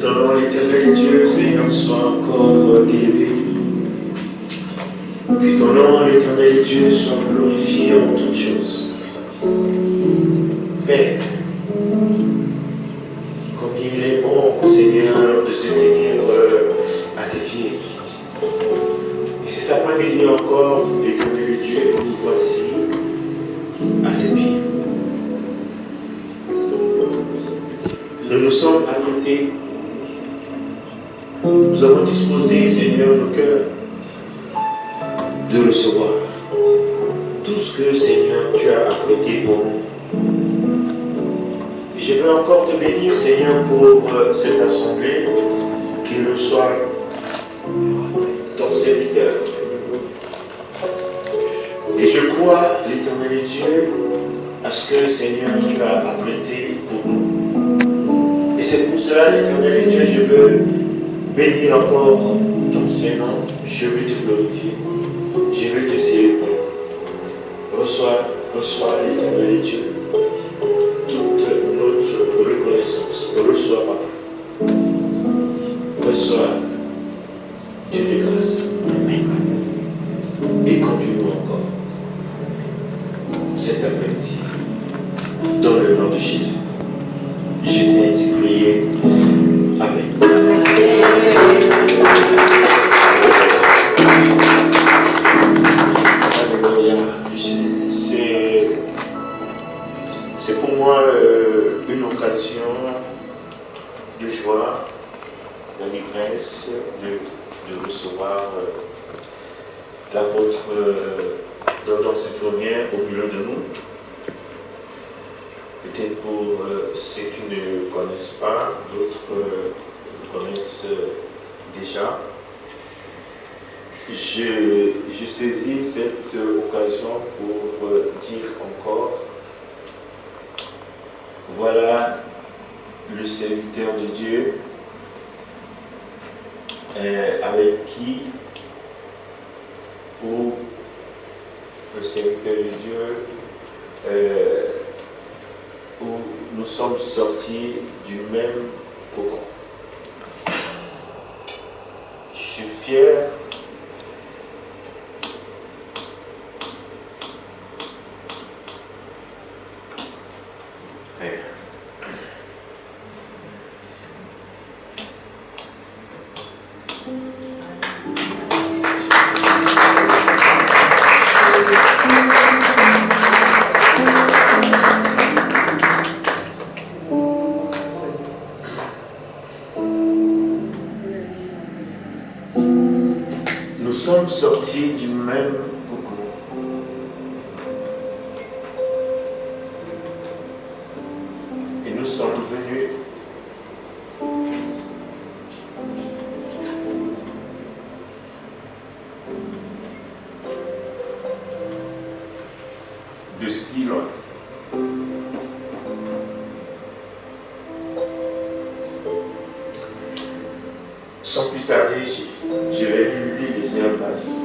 ton nom, l'Éternel Dieu, Seigneur, soit encore élevé. Que ton nom, l'Éternel Dieu, soit glorifié en toutes choses. Père, combien il est bon, Seigneur, de se tenir à tes pieds. Et cet après-midi encore, l'Éternel Dieu, nous voici à tes pieds. Nous nous sommes apprêtés. Nous avons disposé, Seigneur, nos cœurs de recevoir tout ce que, Seigneur, tu as apprêté pour nous. Et je veux encore te bénir, Seigneur, pour cette assemblée, qu'il le soit ton serviteur. Et je crois, l'Éternel Dieu, à ce que, Seigneur, tu as apprêté pour nous. Et c'est pour cela, l'Éternel Dieu, je veux bénir encore ton Saint-Nom. Je veux te glorifier. Je veux te célébrer. Reçois, l'Éternel Dieu, toute notre reconnaissance. Reçois, Papa. Reçois, Dieu de grâce. Et conduis-nous encore cet après-midi. Dans le nom de Jésus. Je t'ai ainsi prié. Amen. C'est pour moi une occasion de joie, d'allégresse, de recevoir l'apôtre Dordan Saint-Flourien au milieu de nous. Peut-être pour ceux qui ne connaissent pas, d'autres le connaissent déjà. Je saisis cette occasion pour dire encore, voilà le serviteur de Dieu avec qui, ou le serviteur de Dieu, où nous sommes sortis du même cocon. Je suis fier sortis du même cocon. Et nous sommes venus de si loin. Sans plus tarder, je vais lui laisser en place.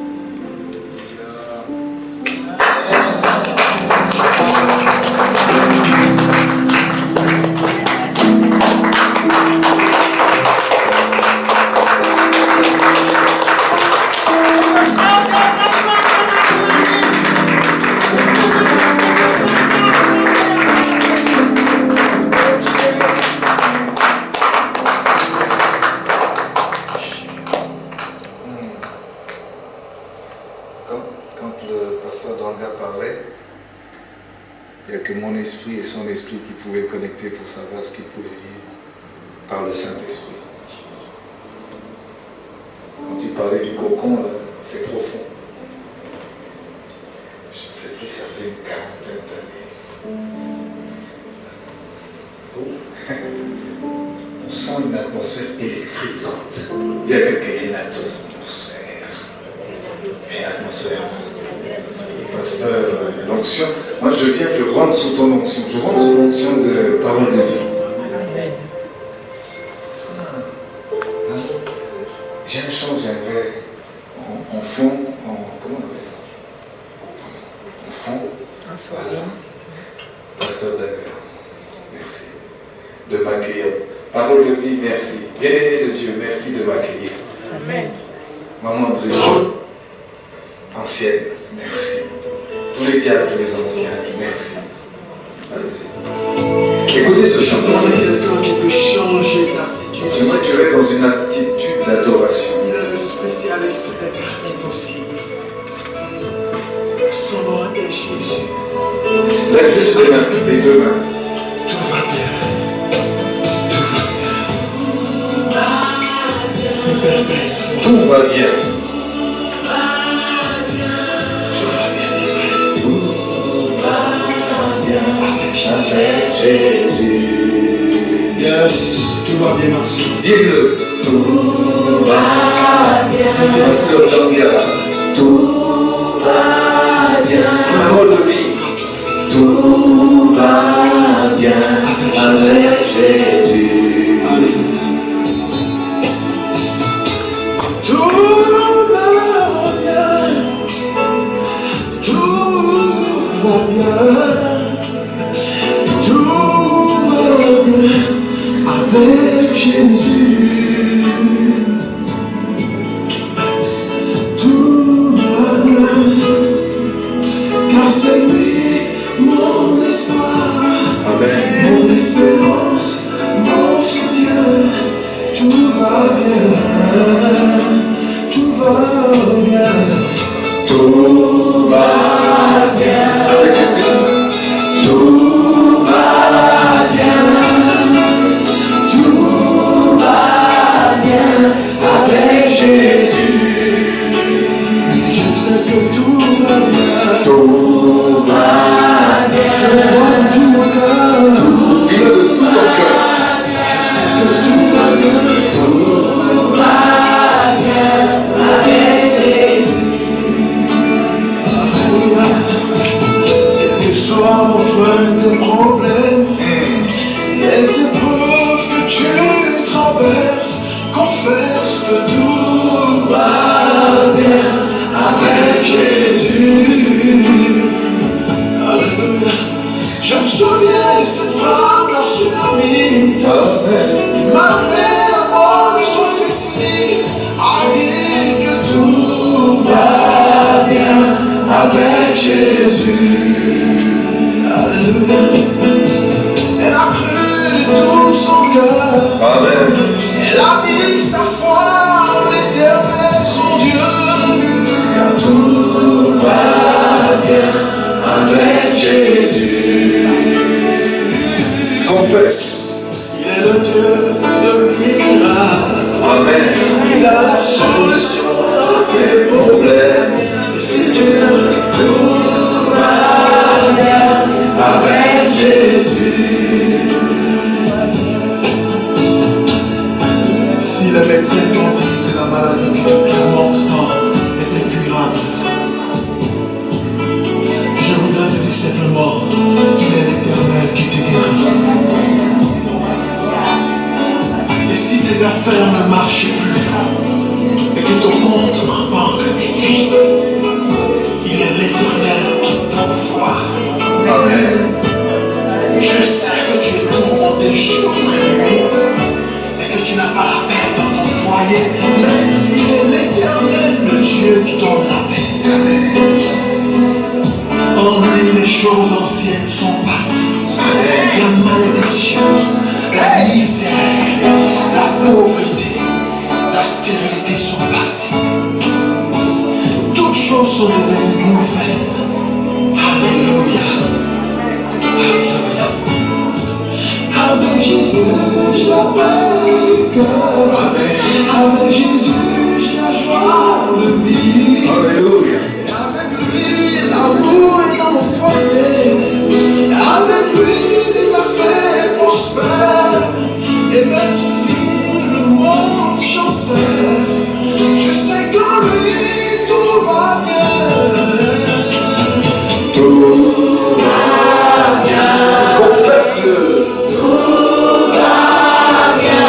Et son esprit qui pouvait connecter pour savoir ce qu'il pouvait vivre par le Saint-Esprit. Quand il parlait du cocon, c'est profond. Je ne sais plus, ça fait une quarantaine d'années. On sent une atmosphère électrisante. Dis à quelqu'un, il y a une atmosphère. Une atmosphère. Pasteur, l'onction. Moi, je rentre sous ton onction. Je rentre sous l'onction de parole de vie. J'ai un chant, j'aimerais en fond, comment on appelle ça? En fond. Voilà. Pasteur David, merci de m'accueillir. Parole de vie, merci. Bien-aimé de Dieu, merci de m'accueillir. Amen. Maman Brigitte, ancienne, merci. Tous les diacres, les anciens, merci. Allez-y. Écoutez ce chant. On est quelqu'un qui peut changer ta situation. J'aimerais que tu restes dans une attitude d'adoration. Il est le spécialiste des cas impossibles. Son nom est Jésus. Lève juste les mains, les deux mains. Tout va bien. Tout va bien. Ne perds pas espoir. Tout va bien. Tout va bien. Avec Jésus. Yes. Tout va bien, merci. Dis-le. Tout va bien. Pasteur Dangara. Tout va bien. Parole de vie. Tout va bien avec Jésus. Tout va bien. Tout va bien. Tout va bien avec Jésus. Tout va bien, car c'est lui mon espoir, Amen. mon espérance, mon soutien. Tout va bien, tout va bien. Tout va bien avec Jésus. Tout va bien, tout va bien avec Jésus. Oui, je sais que tout va bien. Tout va bien. Je le vois de tout mon cœur. Dis-le de tout ton cœur. Je sais que tout va bien. Tout va bien avec Jésus. Alléluia. Quel que soit mon frère tes problèmes, les épreuves que tu traverses, confesse que tout va bien avec Jésus. Alléluia. Je me souviens de cette femme, la tsunami. Amen. Malgré la mort de son fils unique, a dit que tout va bien avec Jésus. Alléluia. Elle a cru de tout son cœur. Amen. Elle a mis sa foi en l'Éternel, son Dieu. Car tout va bien avec Jésus. Confesse. Il est le Dieu de miracles. Amen. Il a la solution à tes problèmes. Si tu veux que tout va bien avec Jésus. Si les médecins t'ont dit que la maladie qui te tourmente tant est incurable, je voudrais te dire simplement qu'il est l'Éternel qui te guérit. Et si tes affaires ne marchent plus et que ton compte en banque est vide, il est l'Éternel qui t'envoie. Amen. Je sais que tu es tourmenté jour et nuit et que tu n'as pas la paix dans ton foyer, mais il est l'Éternel, le Dieu qui donne la paix. Amen. En lui, les choses anciennes sont passées. Amen. La malédiction, la misère, la pauvreté, la stérilité sont passées. Toutes choses sont devenues nouvelles. Alléluia. Alléluia. Avec Jésus, j'ai la paix du cœur. Amen. Avec Jésus, j'ai la joie de vivre. Alléluia. Et avec lui, l'amour est dans mon foyer. Avec lui, les affaires prospèrent. Et même si le monde chancelle, je sais qu'en lui, tout va bien. Tout va bien. Confesse-le. Tout va bien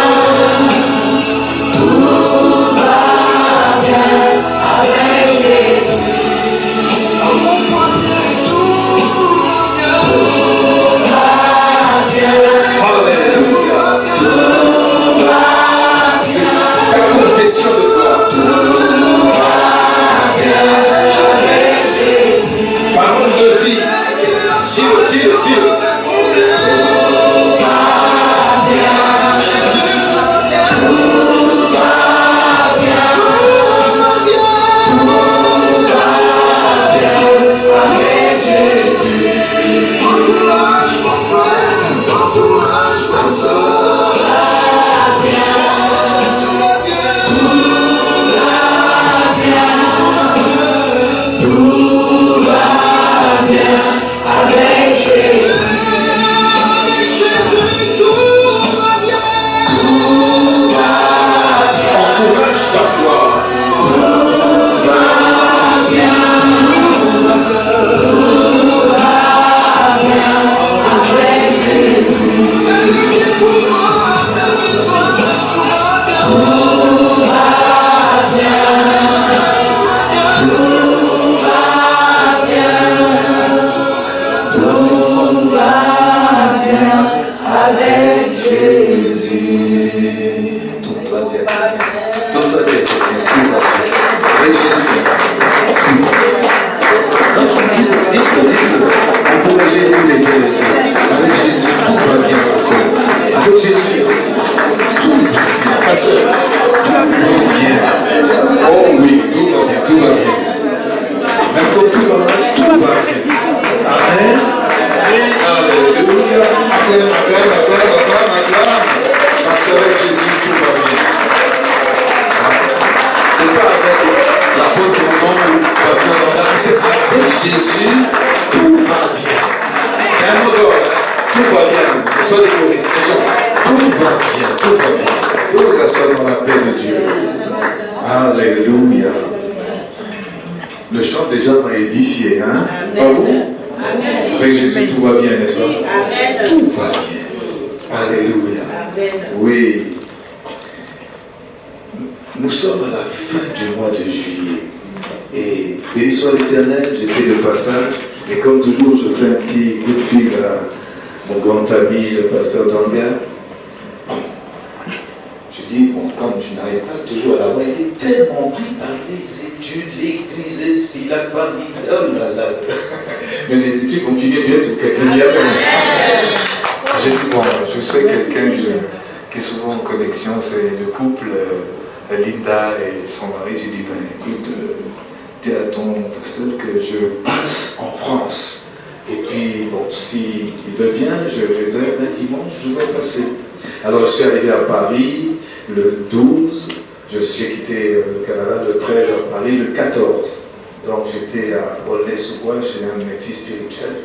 Alors je suis arrivé à Paris le 12, j'ai quitté le Canada le 13 à Paris le 14. Donc j'étais à Aulnay-sous-Bois chez un de mes fils spirituels,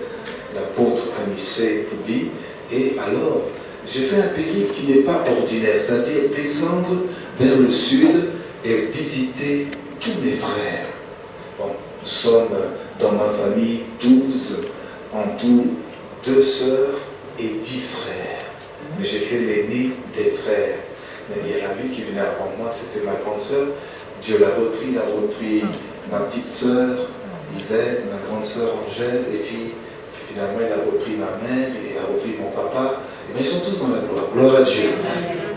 l'apôtre Anissé Koubi. Et alors, j'ai fait un périple qui n'est pas ordinaire, c'est-à-dire descendre vers le sud et visiter tous mes frères. Bon, nous sommes dans ma famille 12, en tout 2 sœurs et 10 frères. Mais j'étais l'aîné des frères. Mais il y en a une qui venait avant moi, c'était ma grande sœur. Dieu l'a repris, ma petite sœur, Yvette, ma grande sœur Angèle, et puis finalement il a repris ma mère, il a repris mon papa. Mais ils sont tous dans la gloire, gloire à Dieu.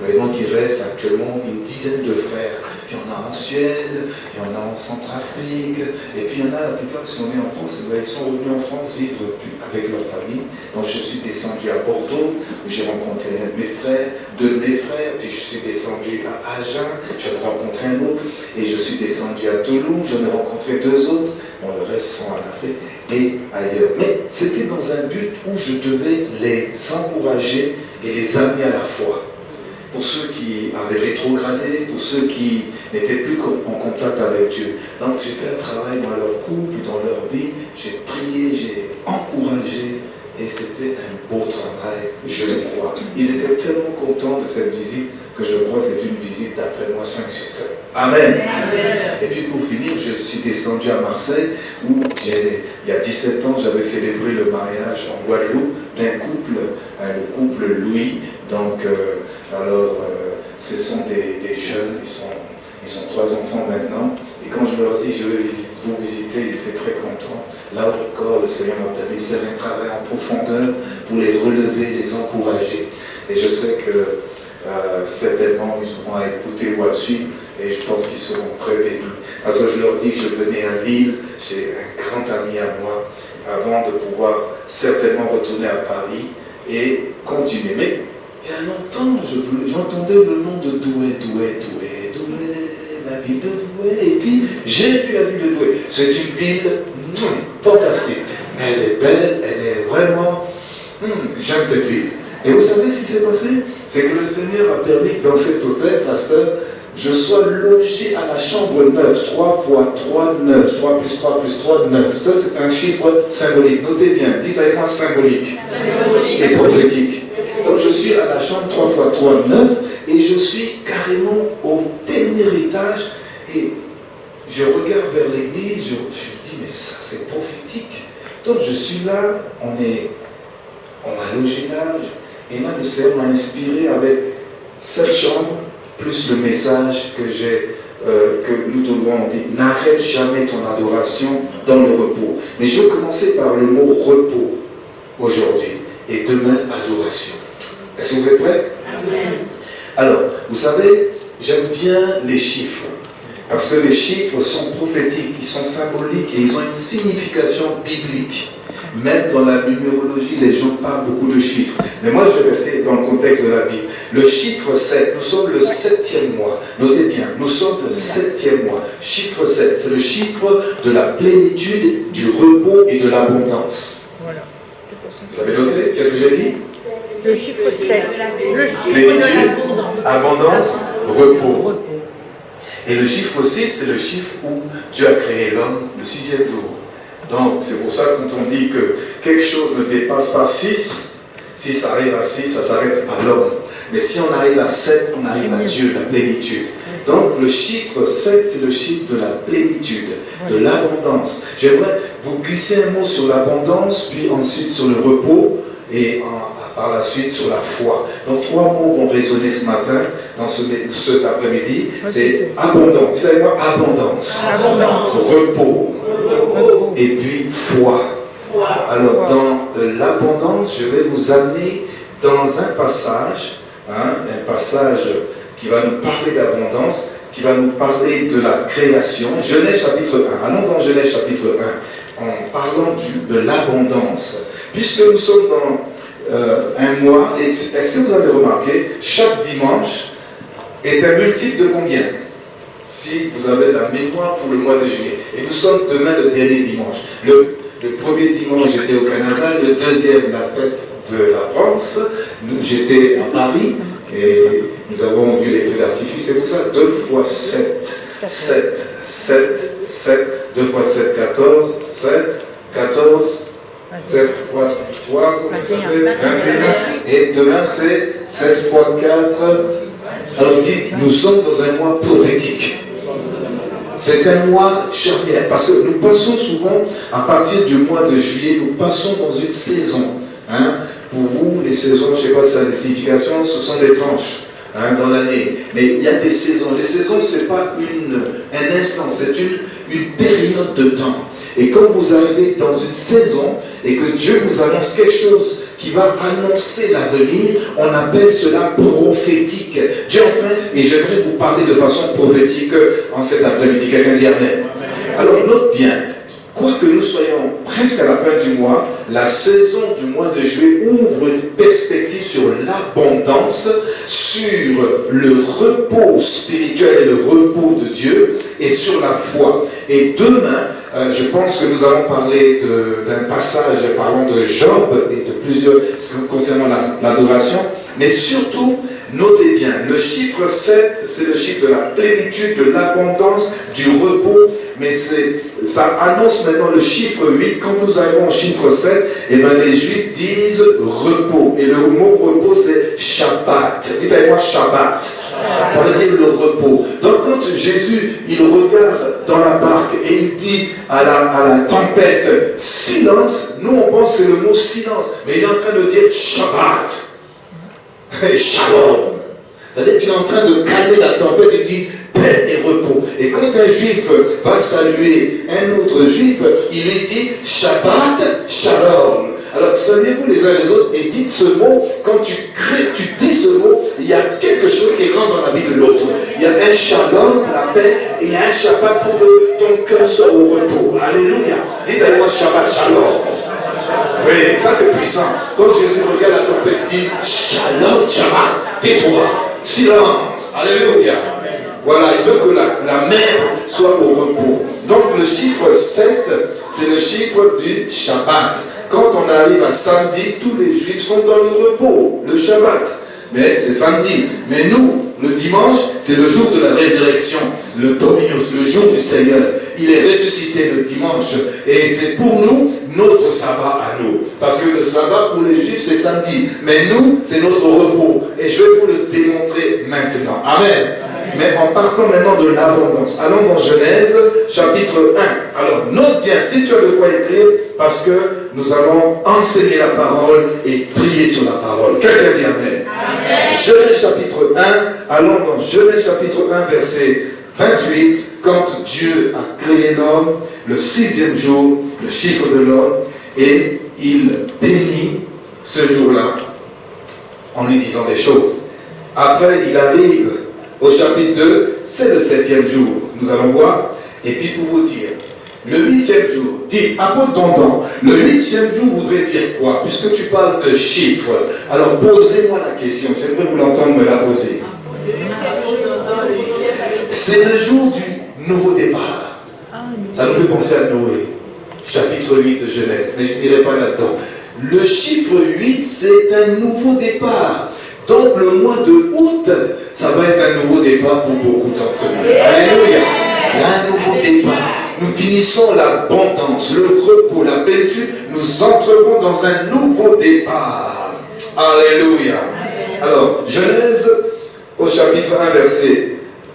Et donc il reste actuellement une dizaine de frères. Puis il y en a en Suède, il y en a en Centrafrique, et puis il y en a la plupart qui sont nés en France, ils sont revenus en France vivre avec leur famille. Donc je suis descendu à Bordeaux, où j'ai rencontré un de mes frères, deux de mes frères, puis je suis descendu à Agen, j'en ai rencontré un autre, et je suis descendu à Toulouse, j'en ai rencontré 2 autres, bon le reste sont en Afrique et ailleurs. Mais c'était dans un but où je devais les encourager et les amener à la foi. Pour ceux qui avaient rétrogradé, pour ceux qui n'étaient plus en contact avec Dieu. Donc j'ai fait un travail dans leur couple, dans leur vie, j'ai prié, j'ai encouragé, et c'était un beau travail, je le crois. Ils étaient tellement contents de cette visite que je crois que c'est une visite d'après moi 5 sur 7. Amen. Amen. Et puis pour finir, je suis descendu à Marseille, où il y a 17 ans, j'avais célébré le mariage en Guadeloupe d'un couple, le couple Louis. Donc, ce sont des jeunes, ils ont 3 enfants maintenant. Et quand je leur dis, je vais vous visiter, ils étaient très contents. Là encore, le Seigneur m'a permis de faire un travail en profondeur pour les relever, les encourager. Et je sais que certainement, ils auront à écouter ou à suivre. Et je pense qu'ils seront très bénis. Parce que je leur dis que je venais à Lille, j'ai un grand ami à moi, avant de pouvoir certainement retourner à Paris et continuer. Mais il y a longtemps, j'entendais le nom de Douai, la ville de Douai. Et puis, j'ai vu la ville de Douai. C'est une ville fantastique. Elle est belle, elle est vraiment... j'aime cette ville. Et vous savez ce qui s'est passé? C'est que le Seigneur a permis que dans cet hôtel, pasteur, je sois logé à la chambre 9, 3 fois 3, 9, 3 plus 3 plus 3, 9. Ça, c'est un chiffre symbolique. Notez bien, dites avec moi symbolique et prophétique. Donc, je suis à la chambre 3 fois 3, 9, et je suis carrément au dernier étage, et je regarde vers l'église, je me dis, mais ça, c'est prophétique. Donc, je suis là, on m'a logé là, Et là, le Seigneur m'a inspiré avec cette chambre, plus le message que nous devons dire. N'arrête jamais ton adoration dans le repos. Mais je vais commencer par le mot repos aujourd'hui. Et demain, adoration. Est-ce que vous êtes prêts? Amen. Alors, vous savez, j'aime bien les chiffres. Parce que les chiffres sont prophétiques, ils sont symboliques et ils ont une signification biblique. Même dans la numérologie, les gens parlent beaucoup de chiffres. Mais moi, je vais rester dans le contexte de la Bible. Le chiffre 7, nous sommes le 7e mois. Notez bien, nous sommes le 7e mois. Chiffre 7, c'est le chiffre de la plénitude, du repos et de l'abondance. Voilà. Vous avez noté? Qu'est-ce que j'ai dit? Le chiffre 7. Le chiffre plénitude, de l'abondance. Abondance, repos. Et le chiffre 6, c'est le chiffre où Dieu a créé l'homme le 6e jour. Donc, c'est pour ça que quand on dit que quelque chose ne dépasse pas 6, si ça arrive à 6, ça s'arrête à l'homme. Mais si on arrive à 7, on arrive à Dieu, la plénitude. Donc, le chiffre 7, c'est le chiffre de la plénitude, de l'abondance. J'aimerais vous glisser un mot sur l'abondance, puis ensuite sur le repos, et par la suite sur la foi. Donc 3 mots vont résonner ce matin, dans cet après-midi. C'est abondance. Vous savez quoi? Abondance. Repos. Et puis foi. Alors dans l'abondance, je vais vous amener dans un passage qui va nous parler d'abondance, qui va nous parler de la création. Genèse chapitre 1. Allons dans Genèse chapitre 1, en parlant de l'abondance. Puisque nous sommes dans un mois, est-ce que vous avez remarqué, chaque dimanche est un multiple de combien? Si vous avez la mémoire pour le mois de juillet. Et nous sommes demain le dernier dimanche. Le premier dimanche, j'étais au Canada. Le deuxième, la fête de la France. J'étais à Paris. Et nous avons vu les feux d'artifice. C'est pour ça, 2 fois 7. 7, 7, 7. 2 fois 7, 14. 7, 14. 7 fois 3, comment ça fait? 21. Et demain, c'est 7 fois 4. Alors, dites, nous sommes dans un mois prophétique. C'est un mois charnière. Parce que nous passons souvent, à partir du mois de juillet, nous passons dans une saison. Pour vous, les saisons, je ne sais pas si ça a des significations, ce sont des tranches dans l'année. Mais il y a des saisons. Les saisons, ce n'est pas un instant, c'est une période de temps. Et quand vous arrivez dans une saison et que Dieu vous annonce quelque chose qui va annoncer l'avenir, on appelle cela prophétique. Dieu est en train, et j'aimerais vous parler de façon prophétique en cet après-midi. Quelqu'un dit Amen. Alors note bien, quoique nous soyons presque à la fin du mois, la saison du mois de juillet ouvre une perspective sur l'abondance, sur le repos spirituel et le repos de Dieu, et sur la foi. Et demain, je pense que nous allons parler d'un passage parlant de Job et de plusieurs concernant l'adoration, mais surtout, notez bien, le chiffre 7, c'est le chiffre de la plénitude, de l'abondance, du repos, mais ça annonce maintenant le chiffre 8. Quand nous arrivons au chiffre 7, et bien les Juifs disent repos, et le mot repos c'est Shabbat. Dites avec moi Shabbat. Ça veut dire le repos. Donc quand Jésus, il regarde dans la barque et il dit à la tempête, silence, nous on pense que c'est le mot silence, mais il est en train de dire Shabbat. Et Shalom. C'est-à-dire qu'il est en train de calmer la tempête, il dit paix et repos. Et quand un juif va saluer un autre juif, il lui dit Shabbat, Shalom. Alors, saluez-vous les uns les autres et dites ce mot. Quand tu dis ce mot, il y a quelque chose qui rentre dans la vie de l'autre. Il y a un shalom, la paix, et il y a un Shabbat pour que ton cœur soit au repos. Alléluia. Dites à moi Shabbat, Shalom. Oui, ça c'est puissant. Quand Jésus regarde la tempête, il dit Shalom, Shabbat, tais-toi, silence. Alléluia. Voilà, il veut que la mer soit au repos. Donc le chiffre 7, c'est le chiffre du Shabbat. Quand on arrive à samedi, tous les Juifs sont dans le repos, le Shabbat. Mais c'est samedi. Mais nous, le dimanche, c'est le jour de la résurrection, le Dominus, le jour du Seigneur. Il est ressuscité le dimanche. Et c'est pour nous, notre sabbat à nous. Parce que le sabbat pour les Juifs, c'est samedi. Mais nous, c'est notre repos. Et je vais vous le démontrer maintenant. Amen. Mais en partant maintenant de l'abondance, allons dans Genèse chapitre 1. Alors note bien, si tu as de quoi écrire, parce que nous allons enseigner la parole et prier sur la parole. Quelqu'un dit Amen. Amen. Genèse chapitre 1, allons dans Genèse chapitre 1, verset 28, quand Dieu a créé l'homme, le 6e jour, le chiffre de l'homme, et il bénit ce jour-là en lui disant des choses. Après, il arrive au chapitre 2, c'est le 7e jour, nous allons voir, et puis pour vous dire, le 8e jour, dites, à bon tonton, le 8e jour voudrait dire quoi? Puisque tu parles de chiffres, alors posez-moi la question, j'aimerais vous l'entendre me la poser. C'est le jour du nouveau départ. Ça nous fait penser à Noé, chapitre 8 de Genèse, mais je n'irai pas là-dedans. Le chiffre 8, c'est un nouveau départ. Donc le mois de août, ça va être un nouveau départ pour beaucoup d'entre nous. Alléluia. Il y a un nouveau départ. Nous finissons l'abondance, le repos, la plénitude. Nous entrerons dans un nouveau départ. Alléluia. Alors, Genèse au chapitre 1, versets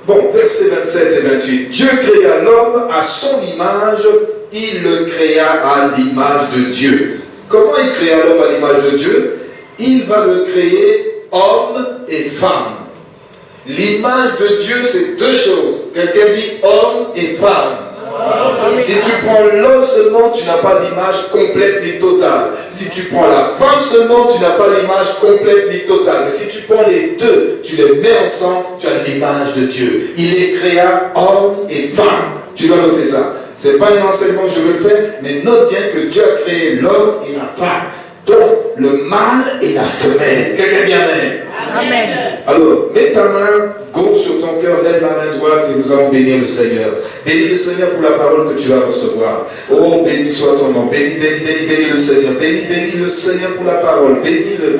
27 et 28. Dieu créa l'homme à son image, il le créa à l'image de Dieu. Comment il créa l'homme à l'image de Dieu? Il va le créer homme et femme. L'image de Dieu, c'est deux choses. Quelqu'un dit homme et femme. Si tu prends l'homme seulement, tu n'as pas l'image complète ni totale. Si tu prends la femme seulement, tu n'as pas l'image complète ni totale. Mais si tu prends les deux, tu les mets ensemble, tu as l'image de Dieu. Il les créa homme et femme. Tu dois noter ça. Ce n'est pas un enseignement que je veux le faire, mais note bien que Dieu a créé l'homme et la femme. Donc, le mâle et la femelle. Quelqu'un dit Amen. Amen. Alors, mets ta main gauche sur ton cœur, lève la main droite et nous allons bénir le Seigneur. Bénis le Seigneur pour la parole que tu vas recevoir. Oh, béni soit ton nom. Bénis le Seigneur. Bénis le Seigneur pour la parole. Bénis-le.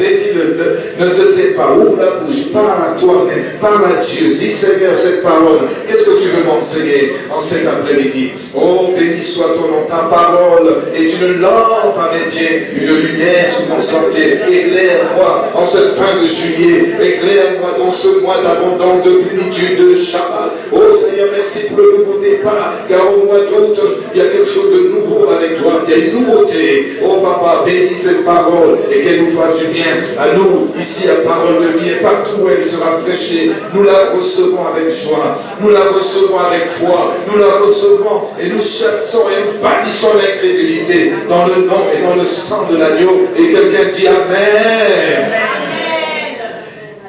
Ne te tais pas. Ouvre la bouche. Parle à toi-même. Parle à Dieu. Dis Seigneur cette parole. Qu'est-ce que tu veux m'enseigner en cet après-midi? Oh, béni soit ton nom. Ta parole est une lampe à mes pieds, une lumière sur mon sentier. Éclaire-moi en cette fin de juillet. Éclaire-moi dans ce mois d'abondance, de plénitude, de Shabbat. Oh Seigneur, merci pour le nouveau départ, car au mois d'août, il y a quelque chose de nouveau avec toi. Il y a une nouveauté. Oh Papa, bénis cette parole et qu'elle nous fasse du bien. À nous, ici, à Parole de Vie, et partout où elle sera prêchée, nous la recevons avec joie. Nous la recevons avec foi. Nous la recevons et nous chassons et nous bannissons l'incrédulité dans le nom et dans le sang de l'agneau. Et quelqu'un dit Amen.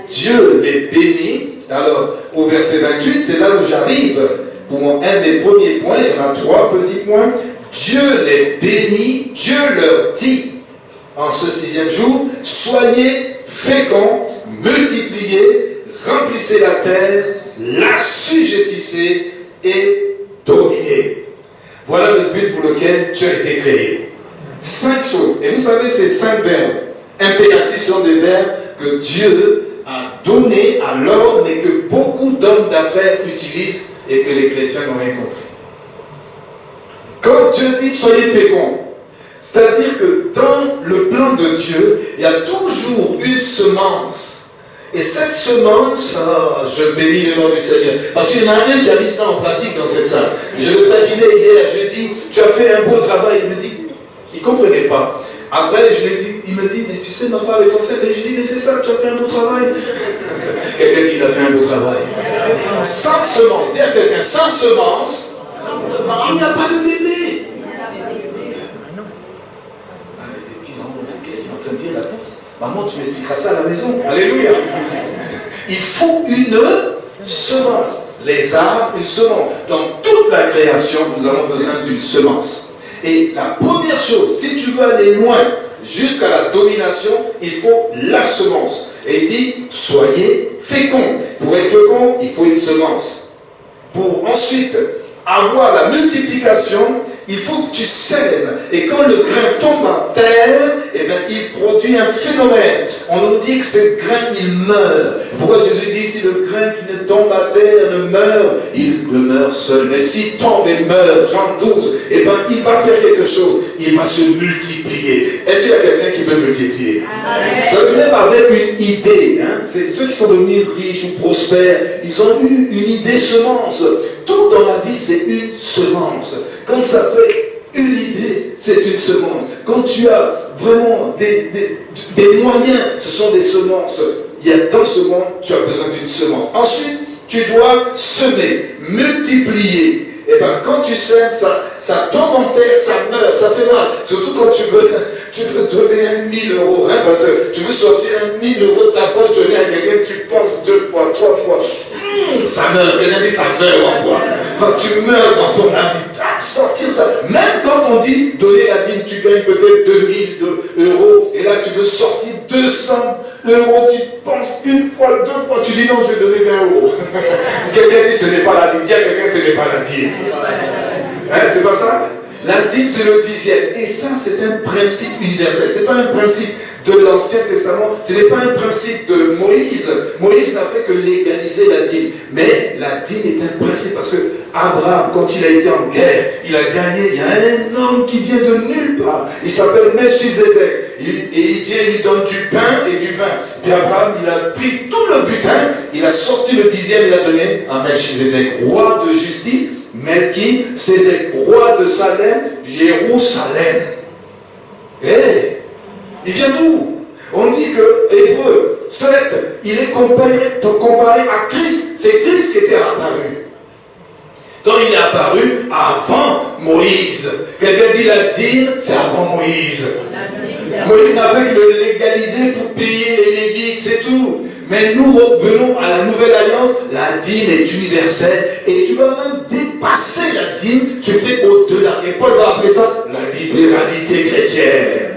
Dieu les bénit. Alors, au verset 28, c'est là où j'arrive pour un des premiers points. Il y en a 3 petits points. Dieu les bénit. Dieu leur dit en ce 6e jour, soyez féconds, multipliez, remplissez la terre, l'assujettissez et dominez. Voilà le but pour lequel tu as été créé. 5 choses. Et vous savez, ces 5 verbes impératifs sont des verbes que Dieu a donné à l'homme, mais que beaucoup d'hommes d'affaires utilisent et que les chrétiens n'ont rien compris. Quand Dieu dit soyez féconds, c'est-à-dire que dans le plan de Dieu, il y a toujours une semence. Et cette semence, je bénis le nom du Seigneur. Parce qu'il y en a un qui a mis ça en pratique dans cette salle. Je le taquinais hier, je dis, tu as fait un beau travail. Il me dit, il ne comprenait pas. Après, je lui ai dit, il me dit, mais tu sais, ma femme est enceinte. Et je dis, mais c'est ça, tu as fait un beau travail. Quelqu'un dit, il a fait un beau travail. Sans semence, dis à quelqu'un, sans semence, il n'y a pas de bébé. Les petits enfants vont dire, qu'est-ce qu'il est en train de dire, l'apôtre? Maman, tu m'expliqueras ça à la maison. Alléluia. Il faut une semence. Les arbres, une semence. Dans toute la création, nous avons besoin d'une semence. Et la première chose, si tu veux aller loin jusqu'à la domination, il faut la semence. Et il dit, soyez féconds. Pour être fécond, il faut une semence. Pour ensuite avoir la multiplication, il faut que tu sèmes. Et quand le grain tombe à terre, eh bien, il produit un phénomène. On nous dit que ce grain, il meurt. Pourquoi Jésus dit, si le grain qui ne tombe à terre ne meurt, il demeure seul. Mais s'il tombe et meurt, Jean 12, eh bien, il va faire quelque chose. Il va se multiplier. Est-ce qu'il y a quelqu'un qui veut multiplier? Ça veut même avec une idée. Hein? C'est ceux qui sont devenus riches ou prospères, ils ont eu une idée semence. Tout dans la vie, c'est une semence. Quand ça fait une idée, c'est une semence. Quand tu as vraiment des moyens, ce sont des semences. Il y a dans ce monde, tu as besoin d'une semence. Ensuite, tu dois semer, multiplier. Et bien quand tu sèmes, ça tombe en terre, ça meurt, ça fait mal. Surtout quand tu veux donner 1 000 euros, hein, parce que tu veux sortir 1 000 euros de ta poche, donner à quelqu'un, tu penses 2 fois, 3 fois. Ça meurt, quelqu'un dit ça meurt en toi. Quand tu meurs dans ton âme, sortir ça. Même quand on dit donner la dîme, tu gagnes peut-être 2 000 euros, et là tu veux sortir 200 euros, tu penses 1 fois, 2 fois, tu dis non, je vais donner 20 euros. Quelqu'un dit ce n'est pas la dîme, dis à quelqu'un ce n'est pas la dîme. Hein, c'est pas ça? La dîme c'est le 10e. Et ça c'est un principe universel. C'est pas un principe de l'Ancien Testament, ce n'est pas un principe de Moïse. Moïse n'a fait que légaliser la dîme. Mais la dîme est un principe parce que Abraham, quand il a été en guerre, il a gagné. Il y a un homme qui vient de nulle part. Il s'appelle Melchizedek. Et il vient, il lui donne du pain et du vin. Puis Abraham, il a pris tout le butin, il a sorti le 10e, il a donné à Melchizedek, roi de justice. Melchizedek, roi de Salem, Jérusalem. Hey, il vient d'où? On dit que Hébreu 7, il est comparé à Christ. C'est Christ qui était apparu. Quand il est apparu avant Moïse. Quelqu'un dit la dîme, c'est avant Moïse. Moïse n'a fait que le légaliser pour payer les Lévites, c'est tout. Mais nous revenons à la nouvelle alliance. La dîme est universelle et tu vas même dépasser la dîme. Tu fais au-delà. Et Paul va appeler ça la libéralité chrétienne.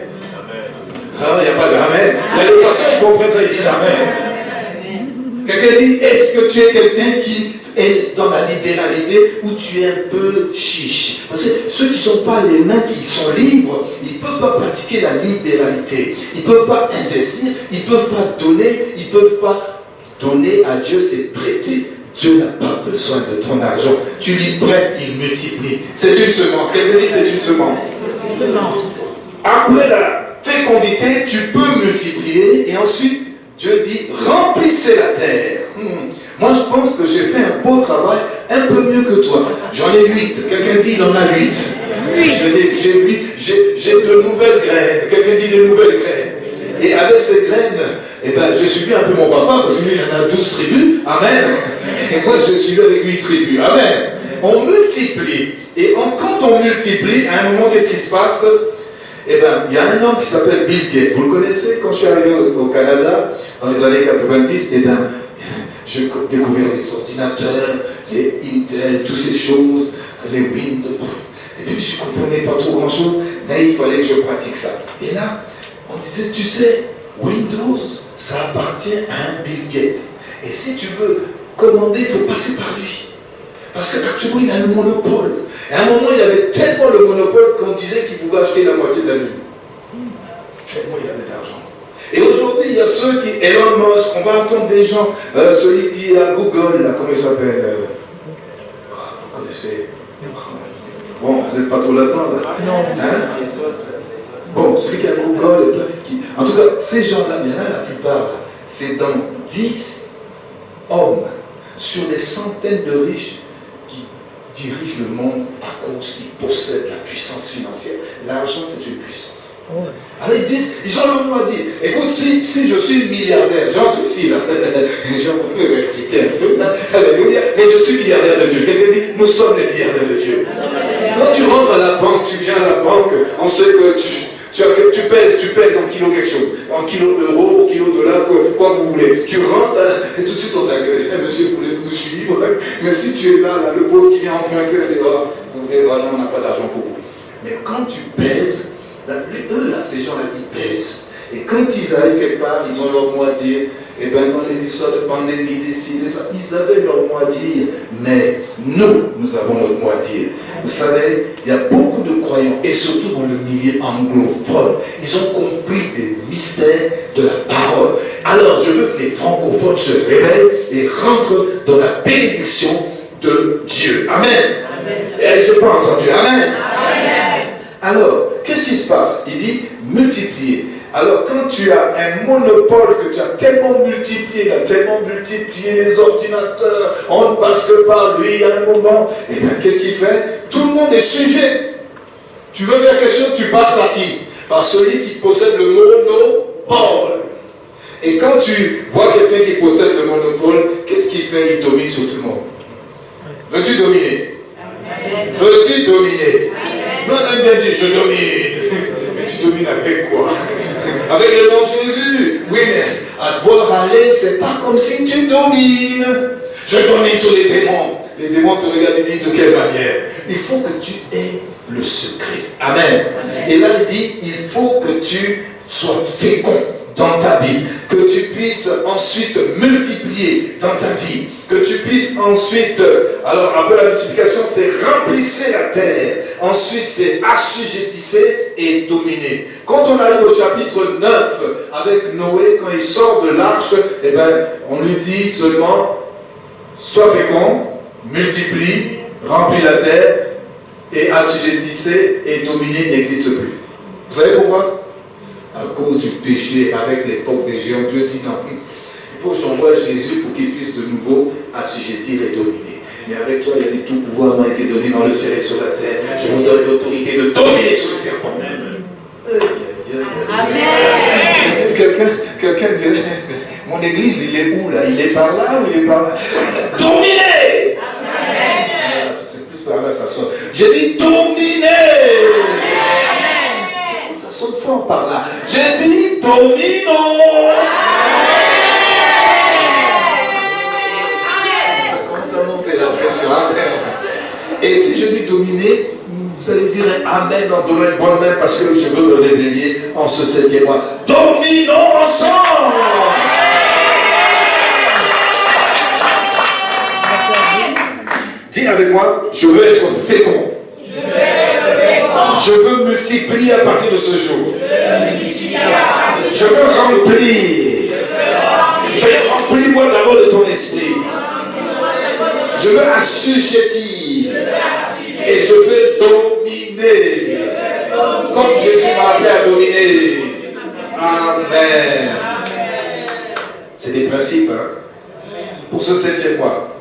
Ah, il n'y a pas d'amen. Il y a des personnes qui comprennent ça, ils disent amen. Quelqu'un dit, est-ce que tu es quelqu'un qui est dans la libéralité ou tu es un peu chiche? Parce que ceux qui ne sont pas les mains qui sont libres, ils ne peuvent pas pratiquer la libéralité. Ils ne peuvent pas investir, ils ne peuvent pas donner, ils ne peuvent pas donner à Dieu, c'est prêter. Dieu n'a pas besoin de ton argent. Tu lui prêtes, il multiplie. C'est une semence. Quelqu'un dit, c'est une semence. Après la fécondité, tu peux multiplier et ensuite Dieu dit remplissez la terre. Moi je pense que j'ai fait un beau travail, un peu mieux que toi. J'en ai 8. Quelqu'un dit il en a 8. J'ai de nouvelles graines. Quelqu'un dit de nouvelles graines. Et avec ces graines, eh ben, je suis un peu mon papa parce que lui il en a 12 tribus. Amen. Et moi je suis avec 8 tribus. Amen. On multiplie. Et quand on multiplie, à un moment qu'est-ce qui se passe? Eh bien, il y a un homme qui s'appelle Bill Gates. Vous le connaissez? Quand je suis arrivé au Canada, dans les années 90, eh bien, j'ai découvert les ordinateurs, les Intel, toutes ces choses, les Windows. Et puis, je ne comprenais pas trop grand-chose, mais il fallait que je pratique ça. Et là, on disait, tu sais, Windows, ça appartient à un Bill Gates. Et si tu veux commander, il faut passer par lui. Parce qu'actuellement, il a le monopole. Et à un moment, il avait tellement le monopole qu'on disait qu'il pouvait acheter la moitié de la lune. Tellement il avait d'argent. Et aujourd'hui, il y a ceux qui... Elon Musk, on va entendre des gens, celui qui est à Google, là, comment il s'appelle vous connaissez? Bon, vous n'êtes pas trop là-dedans, là? Non. Hein? Bon, celui qui est à Google, en tout cas, ces gens-là, il y en a la plupart, là, c'est dans 10 hommes sur des centaines de riches dirigent le monde à cause qu'ils possèdent la puissance financière. L'argent, c'est une puissance. Alors ils disent, ils ont le mot à dire, écoute, si je suis milliardaire, j'entre ici, là, j'aimerais respecter un peu, là, alléluia, mais je suis milliardaire de Dieu. Quelqu'un dit, nous sommes les milliardaires de Dieu. Quand tu rentres à la banque, tu viens à la banque, on sait que tu pèses en kilo quelque chose, en kilo euro, en kilo dollar, quoi que vous voulez. Tu rentres, et tout de suite on t'accueille. Monsieur, vous voulez nous suivre? Mais si tu es là, le pauvre qui vient emprunter, il dit, non, on n'a pas d'argent pour vous. Mais quand tu pèses, eux là, ces gens-là, ils pèsent. Et quand ils arrivent quelque part, ils ont leur mot à dire. Et bien dans les histoires de pandémie, ils avaient leur mot à dire. Mais nous avons notre mot à dire. Vous savez, il y a beaucoup de croyants, et surtout dans le milieu anglophone, ils ont compris des mystères de la parole. Alors je veux que les francophones se réveillent et rentrent dans la bénédiction de Dieu. Amen. Amen. Et je n'ai pas entendu. Amen. Amen. Alors, qu'est-ce qui se passe? Il dit multiplier. Alors quand tu as un monopole que tu as tellement multiplié, les ordinateurs, on ne passe que par lui à un moment, et bien qu'est-ce qu'il fait? Tout le monde est sujet. Tu veux faire quelque chose, tu passes par qui? Par celui qui possède le monopole. Et quand tu vois quelqu'un qui possède le monopole, qu'est-ce qu'il fait? Il domine sur tout le monde. Veux-tu dominer? Amen. Veux-tu dominer? Amen. Non, on aime bien dire je domine. Mais tu domines avec quoi? Avec le nom de Jésus. Oui, mais à devoir aller, c'est pas comme si tu domines. Je domine sur les démons. Les démons te regardent et disent de quelle manière? Il faut que tu aies le secret. Amen. Amen. Et là, il dit, il faut que tu sois fécond dans ta vie, que tu puisses ensuite multiplier dans ta vie, que tu puisses ensuite, alors après la multiplication, c'est remplissez la terre, ensuite c'est assujettissez et dominez. Quand on arrive au chapitre 9 avec Noé, quand il sort de l'arche, eh ben, on lui dit seulement, sois fécond, multiplie, remplis la terre, et assujettissez et dominez n'existe plus. Vous savez pourquoi? À cause du péché avec l'époque des géants, Dieu dit non. Il faut que j'envoie Jésus pour qu'il puisse de nouveau assujettir et dominer. Mais avec toi, il a dit tout pouvoir m'a été donné dans le ciel et sur la terre. Je vous donne l'autorité de dominer sur les serpents. Amen. Quelqu'un dirait, mon église, il est où là? Il est par là ou il est par là? Dominer. Amen. C'est plus par là, ça sonne. J'ai dit dominer. Ça sonne fort par là. J'ai dit dominons. Ça commence à monter la pression. Amen. Et si je dis dominer, vous allez dire amen en donnant une bonne main parce que je veux me réveiller en ce 7e mois. Dominons ensemble. Dis avec moi, je veux être fécond. Je veux multiplier à partir de ce jour. Je veux remplir. Remplis-moi d'abord de ton esprit. Je veux assujettir. Et je veux dominer. Comme Jésus m'a appelé à dominer. Amen. C'est des principes, hein? Pour ce 7e mois.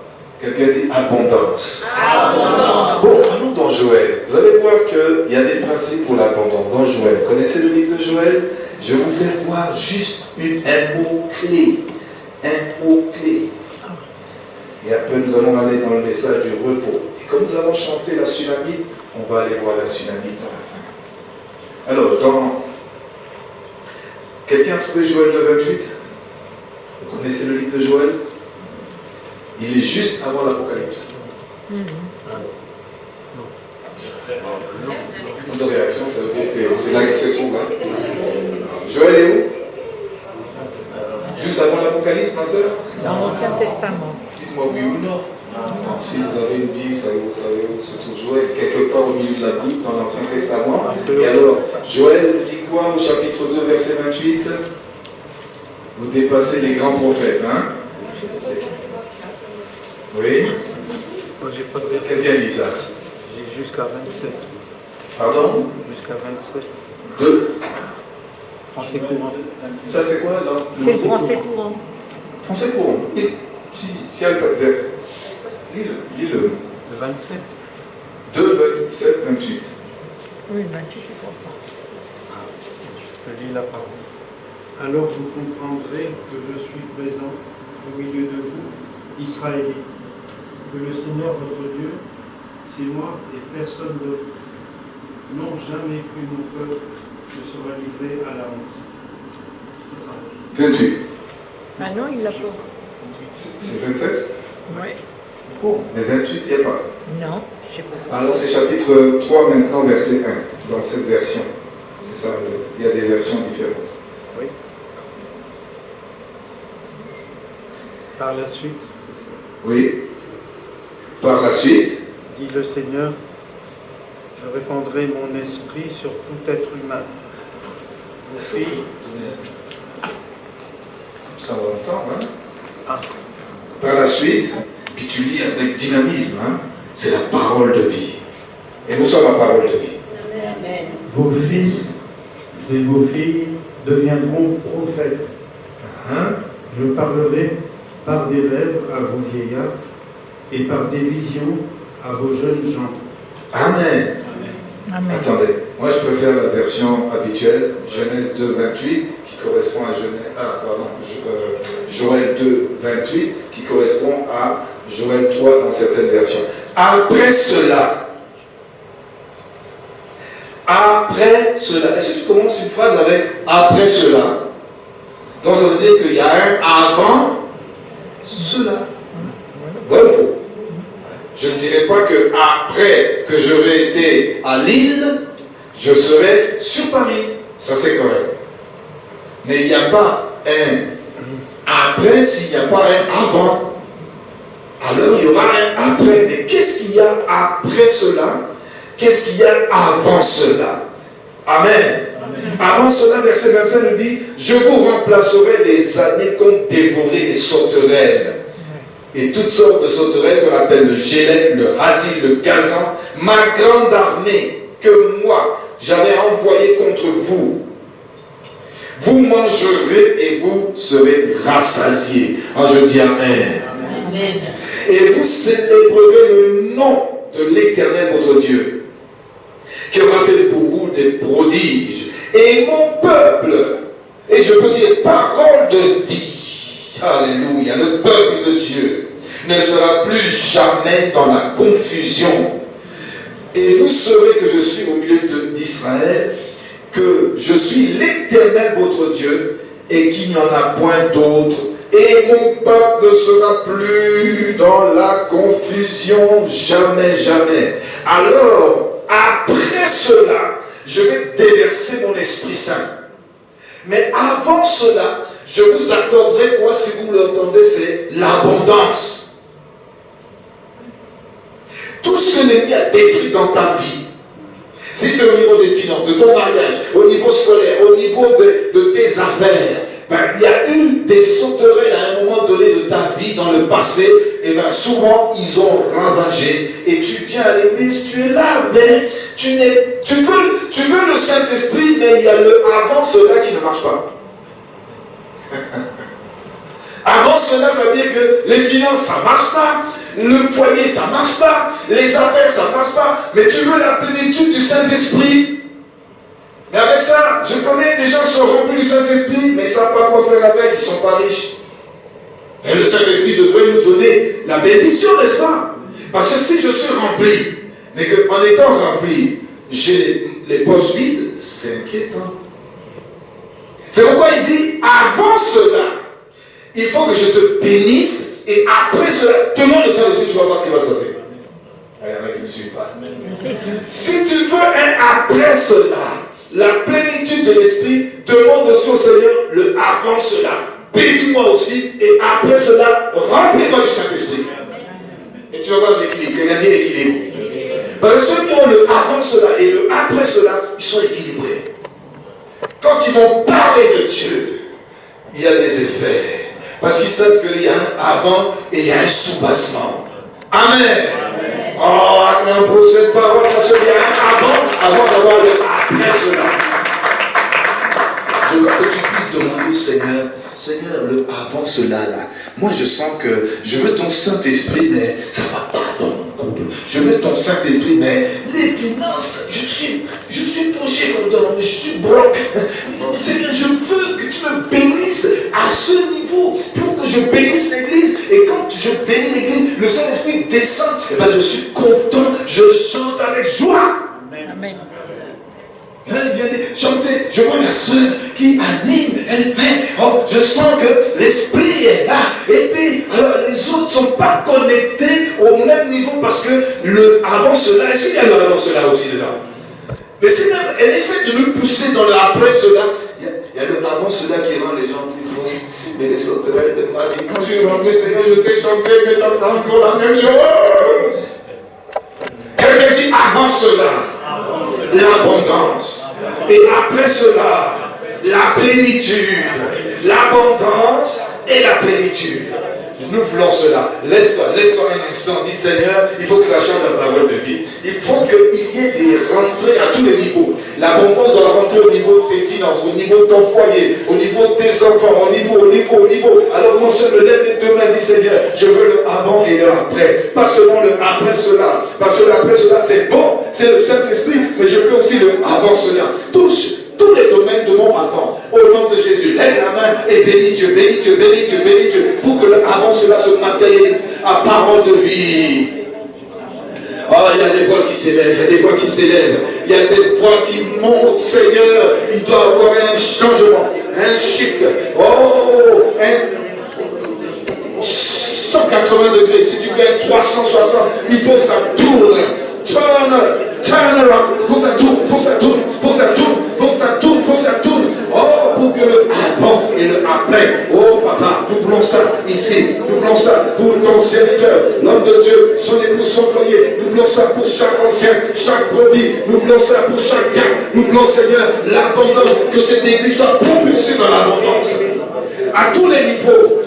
Quelqu'un dit abondance. Abondance. Bon, allons dans Joël. Vous allez voir qu'il y a des principes pour l'abondance dans Joël. Vous connaissez le livre de Joël? Je vais vous faire voir juste un mot-clé. Un mot-clé. Et après, nous allons aller dans le message du repos. Et comme nous avons chanté la Sunamite, on va aller voir la Sunamite à la fin. Alors, dans... Quelqu'un a trouvé Joël 9:28? Vous connaissez le livre de Joël? Il est juste avant l'Apocalypse. Une réaction, c'est là qu'il se trouve. Hein? Joël est où? Juste avant l'Apocalypse, ma soeur? Dans l'Ancien Testament. Dites-moi oui ou non. Si vous avez une Bible, vous savez où se trouve Joël, quelque part au milieu de la Bible, dans l'Ancien Testament. Et alors, Joël dit quoi au chapitre 2, verset 28? Vous dépassez les grands prophètes, hein? Oui? Moi, j'ai pas de verset. Quelqu'un dit ça? J'ai jusqu'à 27. Pardon? Jusqu'à 27. 2. Français courant. Ça, c'est quoi, là? C'est le français courant. Français courant. Oui. Si elle peut verset. Lis-le. Le 27. 2, 27, 28. Oui, 28, je crois pas. Je lis la parole. Alors vous comprendrez que je suis présent au milieu de vous, Israélites, que le Seigneur votre Dieu, c'est moi et personne d'autre, n'ont jamais cru mon peuple ne sera livré à la honte. 28. Ah non, il l'a pas. C'est 27? Oui. Oh, mais 28, il n'y a pas. Non, je sais pas. Alors c'est chapitre 3 maintenant, verset 1, dans cette version. C'est ça, il y a des versions différentes. Oui. Par la suite, c'est ça. Oui. Par la suite, Dit le Seigneur, je répandrai mon esprit sur tout être humain. Vos filles, ça va entendre, hein? Ah. Par la suite, puis tu lis avec dynamisme, hein? C'est la parole de vie. Et nous sommes la parole de vie. Amen. Vos fils et vos filles deviendront prophètes. Hein? Je parlerai par des rêves à vos vieillards et par des visions à vos jeunes gens. Amen. Amen. Attendez. Moi, je préfère la version habituelle, Genèse 2, 28, qui correspond à Joël 2, 28, qui correspond à Joël 3 dans certaines versions. Après cela, est-ce que tu commences une phrase avec après cela? Donc ça veut dire qu'il y a un avant cela. Vrai ou faux? Je ne dirais pas que après que j'aurai été à Lille, je serai sur Paris. Ça c'est correct. Mais il n'y a pas un après s'il n'y a pas un avant. Alors il y aura un après. Mais qu'est-ce qu'il y a après cela? Qu'est-ce qu'il y a avant cela? Amen. Avant cela, verset 25 nous dit, je vous remplacerai les années comme dévorées des sauterelles. Et toutes sortes de sauterelles qu'on appelle le gélène, le hasi, le gazan, ma grande armée que moi j'avais envoyée contre vous. Vous mangerez et vous serez rassasiés. Je dis Amen. Amen. Et vous célébrerez le nom de l'Éternel votre Dieu, qui aura fait pour vous des prodiges. Et mon peuple, et je peux dire parole de vie, alléluia, le peuple de Dieu ne sera plus jamais dans la confusion. Et vous saurez que je suis au milieu d'Israël, que je suis l'Éternel votre Dieu, et qu'il n'y en a point d'autre. Et mon peuple ne sera plus dans la confusion, jamais, jamais. Alors, après cela, je vais déverser mon Esprit Saint. Mais avant cela, je vous accorderai quoi, si vous l'entendez, c'est l'abondance. Tout ce que l'ennemi a détruit dans ta vie, si c'est au niveau des finances, de ton mariage, au niveau scolaire, au niveau de tes affaires, il y a eu des sauterelles à un moment donné de ta vie dans le passé, et bien souvent ils ont ravagé, et tu viens à l'église, tu es là, mais tu veux le Saint-Esprit, mais il y a le avant cela qui ne marche pas. Avant cela, ça veut dire que les finances, ça ne marche pas, le foyer, ça ne marche pas, les affaires, ça ne marche pas, mais tu veux la plénitude du Saint-Esprit. Mais avec ça, je connais des gens qui sont remplis du Saint-Esprit, mais ils ne savent pas quoi faire avec, ils ne sont pas riches. Et le Saint-Esprit devrait nous donner la bénédiction, n'est-ce pas? Parce que si je suis rempli, mais qu'en étant rempli, j'ai les poches vides, c'est inquiétant. C'est pourquoi il dit, avant cela, il faut que je te bénisse, et après cela, demande le Saint-Esprit, tu vas voir ce qui va se passer. Il y en a qui ne me suivent pas. Si tu veux un après cela, la plénitude de l'Esprit, demande aussi au Seigneur le avant cela. Bénis-moi aussi, et après cela, remplis-moi du Saint-Esprit. Et tu vas voir l'équilibre, il y a dit l'équilibre. Parce que ceux qui ont le avant cela et le après cela, ils sont équilibrés. Quand ils vont parler de Dieu, il y a des effets. Parce qu'ils savent qu'il y a un avant et il y a un soubassement. Amen. Amen. Oh, acclame pour cette parole, parce qu'il y a un avant d'avoir le après cela. Je veux que tu puisses demander au Seigneur, Seigneur, le avant cela là, moi je sens que je veux ton Saint-Esprit, mais ça ne va pas dans mon couple. Je veux ton Saint-Esprit, mais les finances, je suis touché comme dans je suis broke. Seigneur, je veux que tu me bénisses à ce niveau pour que je bénisse l'église. Et quand je bénis l'église, le Saint-Esprit descend. Et bien je suis content, je chante avec joie. Amen. Elle vient de chanter, je vois la soeur qui anime, elle fait, oh, je sens que l'esprit est là, et puis alors les autres ne sont pas connectés au même niveau parce que le avant cela, est-ce qu'il y a le avant cela aussi dedans? Mais c'est même, elle essaie de nous pousser dans le après cela, il y a le avant cela qui rend les gens disent, oui, mais les sauterelles de ma vie, quand je suis rentré, Seigneur, je t'ai chanté, mais ça sera encore la même chose. Quelqu'un dit avant cela. L'abondance. Et après cela, la plénitude. L'abondance et la plénitude. Nous voulons cela. Lève-toi un instant, dis Seigneur, il faut que ça change la parole de vie. Il faut qu'il y ait des rentrées à tous les niveaux. L'abondance doit rentrer au niveau de tes finances, au niveau de ton foyer, au niveau de tes enfants, au niveau. Alors mon Seigneur, lève les deux mains, dis Seigneur, je veux le avant et le après. Pas seulement le après cela. Parce que l'après cela, c'est bon, c'est le Saint-Esprit, mais je veux aussi le avant cela. Touche tous les domaines de mon avant. Au nom de Jésus, lève la main et bénis Dieu, pour que le avant cela se matérialise à parole de vie. Oh, il y a des voix qui s'élèvent, il y a des voix qui montent, Seigneur. Il doit y avoir un changement, un shift. Oh, 180 degrés, si tu gagnes 360, il faut que ça tourne. Turn around. Faut que ça tourne. Oh, pour que le avant et le après. Oh, papa, nous voulons ça ici. Nous voulons ça pour ton serviteur, l'homme de Dieu, son époux, son foyer. Nous voulons ça pour chaque ancien, chaque brebis. Nous voulons ça pour chaque diable. Nous voulons, Seigneur, l'abondance, que cette église soit propulsée dans l'abondance. À tous les niveaux.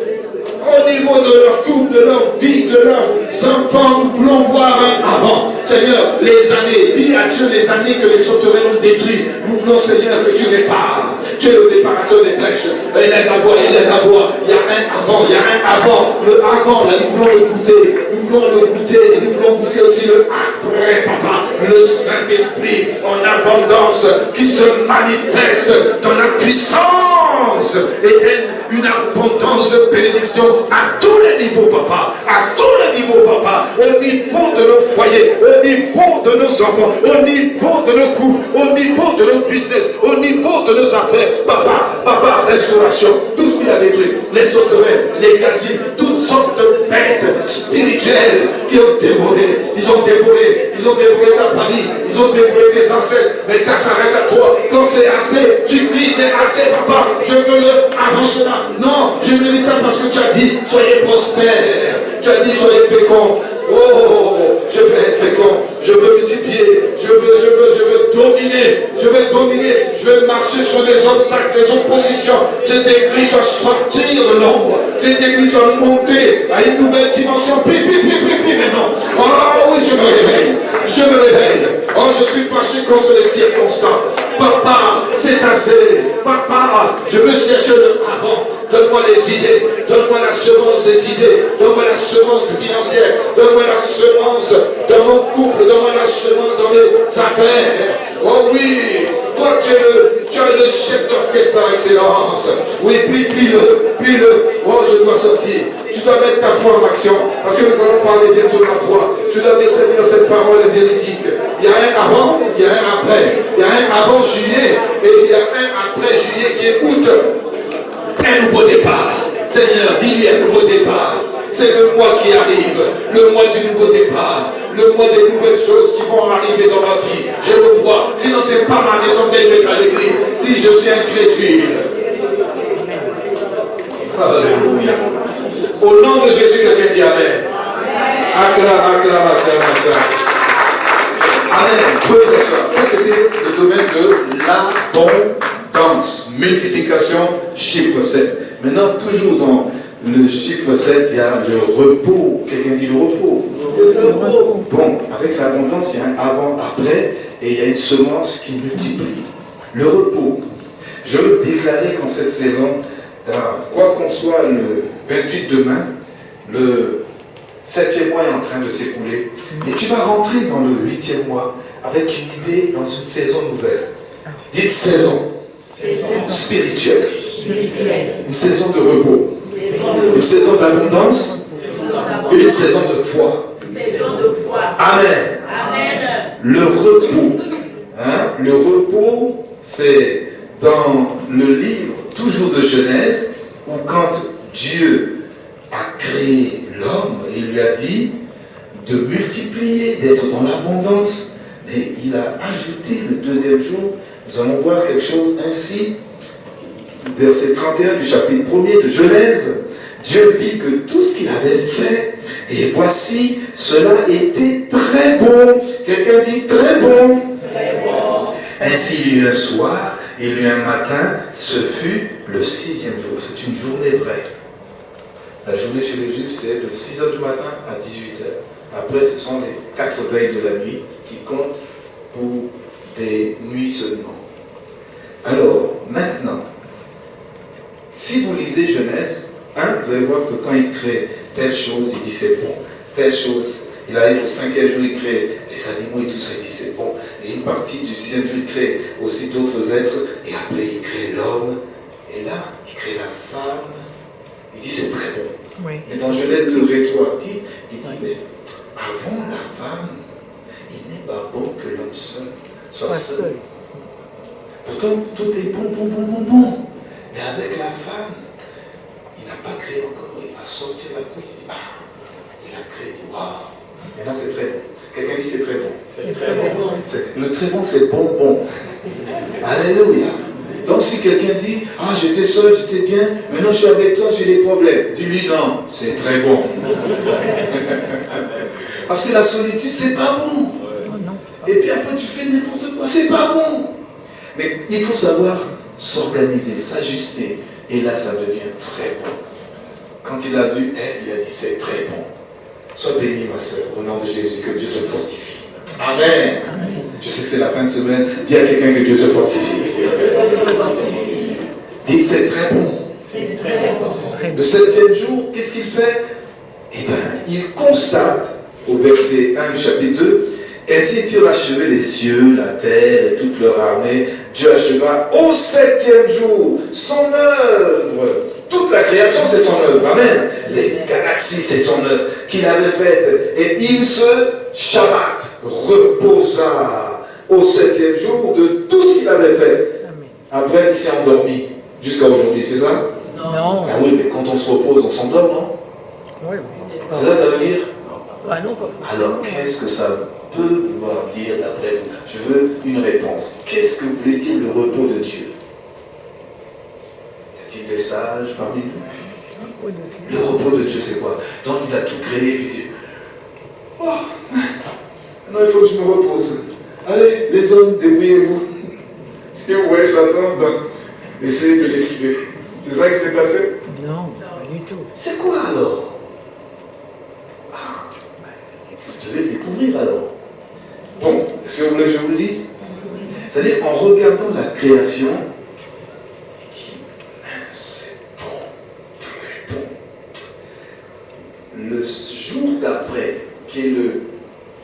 Au niveau de leur couple, de leur vie, de leurs enfants, nous voulons voir un avant. Seigneur, les années, dis à Dieu les années que les sauterelles ont détruit. Nous voulons, Seigneur, que tu répares. Tu es le déparateur des brèches. Il aide à boire. Il y a un avant. Le avant, là, nous voulons le goûter. Et nous voulons goûter aussi le après, papa. Le Saint-Esprit en abondance qui se manifeste dans la puissance et une abondance de bénédiction à tous les niveaux, papa. Au niveau de nos foyers, au niveau de nos enfants, au niveau de nos couples, au niveau de nos business, au niveau de nos affaires. Papa, restauration, tout ce qu'il a détruit, les sauterelles, les gazines, toutes sortes de bêtes spirituelles qui ont dévoré. Ils ont dévoré ta famille, ils ont dévoré tes ancêtres, mais ça s'arrête à toi. Quand c'est assez, tu dis c'est assez, papa, je veux le avant cela. Non, je me dis ça parce que tu as dit, soyez prospères, tu as dit, soyez féconds. Oh, je veux être fécond, je veux multiplier, je veux dominer, je veux marcher sur les obstacles, les oppositions. Cette église doit sortir de l'ombre, cette église doit monter à une nouvelle dimension. Plus maintenant. Oh oui, je me réveille. Oh, je suis fâché contre les circonstances. Papa, c'est assez. Papa, je veux chercher le avant. Donne-moi les idées, donne-moi la semence des idées, donne-moi la semence financière, donne-moi la semence dans mon couple, donne-moi la semence dans mes affaires. Oh oui, toi tu es le chef d'orchestre par excellence. Oui, plie-le. Oh, je dois sortir. Tu dois mettre ta foi en action, parce que nous allons parler bientôt de la foi. Tu dois dire, Seigneur, cette parole est véridique. Il y a un avant, il y a un après. Il y a un avant juillet et il y a un après juillet qui est août. Un nouveau départ. Seigneur, dis-lui un nouveau départ. C'est le mois qui arrive, le mois du nouveau départ, le mois des nouvelles choses qui vont arriver dans ma vie. Je le vois. Sinon, ce n'est pas ma raison d'être à l'église. Si je suis incrédule. Alléluia. Au nom de Jésus, quelqu'un dit Amen. Acclame. Amen. Vous pouvez vous asseoir. Ça, c'était le domaine de l'abondance. Multiplication, chiffre 7. Maintenant, toujours dans le chiffre 7, il y a le repos. Quelqu'un dit le repos. Bon, avec l'abondance, il y a un avant-après et il y a une semence qui multiplie. Le repos. Je veux déclarer qu'en cette saison, quoi qu'on soit le 28 demain, le 7e mois est en train de s'écouler, et tu vas rentrer dans le 8e mois avec une idée dans une saison nouvelle. Dites saison spirituelle. Une saison de repos. Une saison d'abondance. Une saison de foi. Amen. Le repos. Le repos, c'est dans le livre toujours de Genèse, où quand Dieu a créé l'homme, il lui a dit de multiplier, d'être dans l'abondance, mais il a ajouté le 2e jour. Nous allons voir quelque chose ainsi. Verset 31 du chapitre 1er de Genèse. Dieu vit que tout ce qu'il avait fait, et voici, cela était très bon. Quelqu'un dit très bon. Ainsi il y eut un soir, il y eut un matin, ce fut le 6e jour. C'est une journée vraie. La journée chez les Juifs, c'est de 6h du matin à 18h. Après, ce sont les 4 veilles de la nuit qui comptent pour des nuits seulement. Alors, maintenant, si vous lisez Genèse 1, vous allez voir que quand il crée telle chose, il dit c'est bon. Telle chose, il arrive au 5e jour, il crée les animaux et tout ça, il dit c'est bon. Et une partie du 6e jour, il crée aussi d'autres êtres. Et après, il crée l'homme. Et là, il crée la femme. Il dit c'est très bon. Oui. Mais dans Genèse de rétroactif, il dit mais avant la femme, il n'est pas bon que l'homme seul soit seul. Pourtant, tout est bon. Mais avec la femme, il n'a pas créé encore. Il va sortir la côte, il dit il a créé, il dit waouh. Maintenant c'est très bon. Quelqu'un dit c'est très bon. C'est très bon. Le très bon, c'est bon. Alléluia. Donc si quelqu'un dit, j'étais seul, j'étais bien, maintenant je suis avec toi, j'ai des problèmes. Dis-lui non, c'est très bon. Parce que la solitude, c'est pas bon. Et puis après tu fais n'importe quoi, c'est pas bon. Mais il faut savoir s'organiser, s'ajuster. Et là, ça devient très bon. Quand il a vu elle, il a dit, c'est très bon. Sois bénie, ma soeur, au nom de Jésus, que Dieu te fortifie. Amen. Je sais que c'est la fin de semaine. Dis à quelqu'un que Dieu te fortifie. Dites, c'est très bon. C'est très bon. Le 7e jour, qu'est-ce qu'il fait? Eh bien, il constate, au verset 1 du chapitre 2, ainsi furent achevés les cieux, la terre et toute leur armée. Dieu acheva au 7e jour son œuvre. Toute la création, c'est son œuvre. Amen. Les galaxies, c'est son œuvre qu'il avait faite. Et il se Shabbat reposa au 7e jour de tout ce qu'il avait fait. Après, il s'est endormi jusqu'à aujourd'hui, c'est ça? Non. Ah oui, mais quand on se repose, on s'endort, non? Oui. C'est ça, ça veut dire? Ah non, pas. Alors, qu'est-ce que ça peut vouloir dire d'après vous? Je veux une réponse. Qu'est-ce que voulait dire le repos de Dieu? Y a-t-il des sages parmi nous? Le repos de Dieu, c'est quoi? Donc, il a tout créé, puis il dit, maintenant il faut que je me repose. Allez, les hommes, débrouillez-vous. Si vous voyez Satan, essayez de l'esquiver. C'est ça qui s'est passé? Non, pas du tout. C'est quoi alors? Vous devez le découvrir alors. Bon, est-ce que vous voulez que je vous le dise? C'est-à-dire, en regardant la création, il dit, c'est bon, très bon. Le jour d'après, qui est le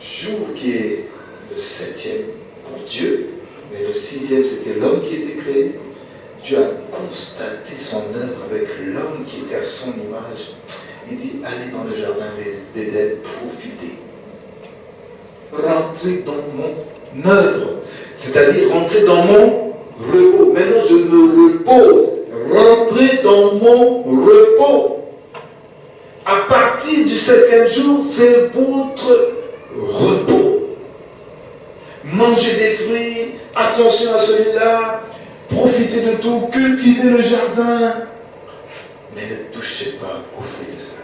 jour qui est le 7e pour Dieu, mais le 6e c'était l'homme qui était créé. Dieu a constaté son œuvre avec l'homme qui était à son image. Il dit, allez dans le jardin d'Éden, profitez. Rentrez dans mon œuvre, c'est-à-dire rentrez dans mon repos. Maintenant je me repose. Rentrez dans mon repos. À partir du 7e jour, c'est votre repos. Mangez des fruits, attention à celui-là, profitez de tout, cultivez le jardin, mais ne touchez pas aux fruits de ça.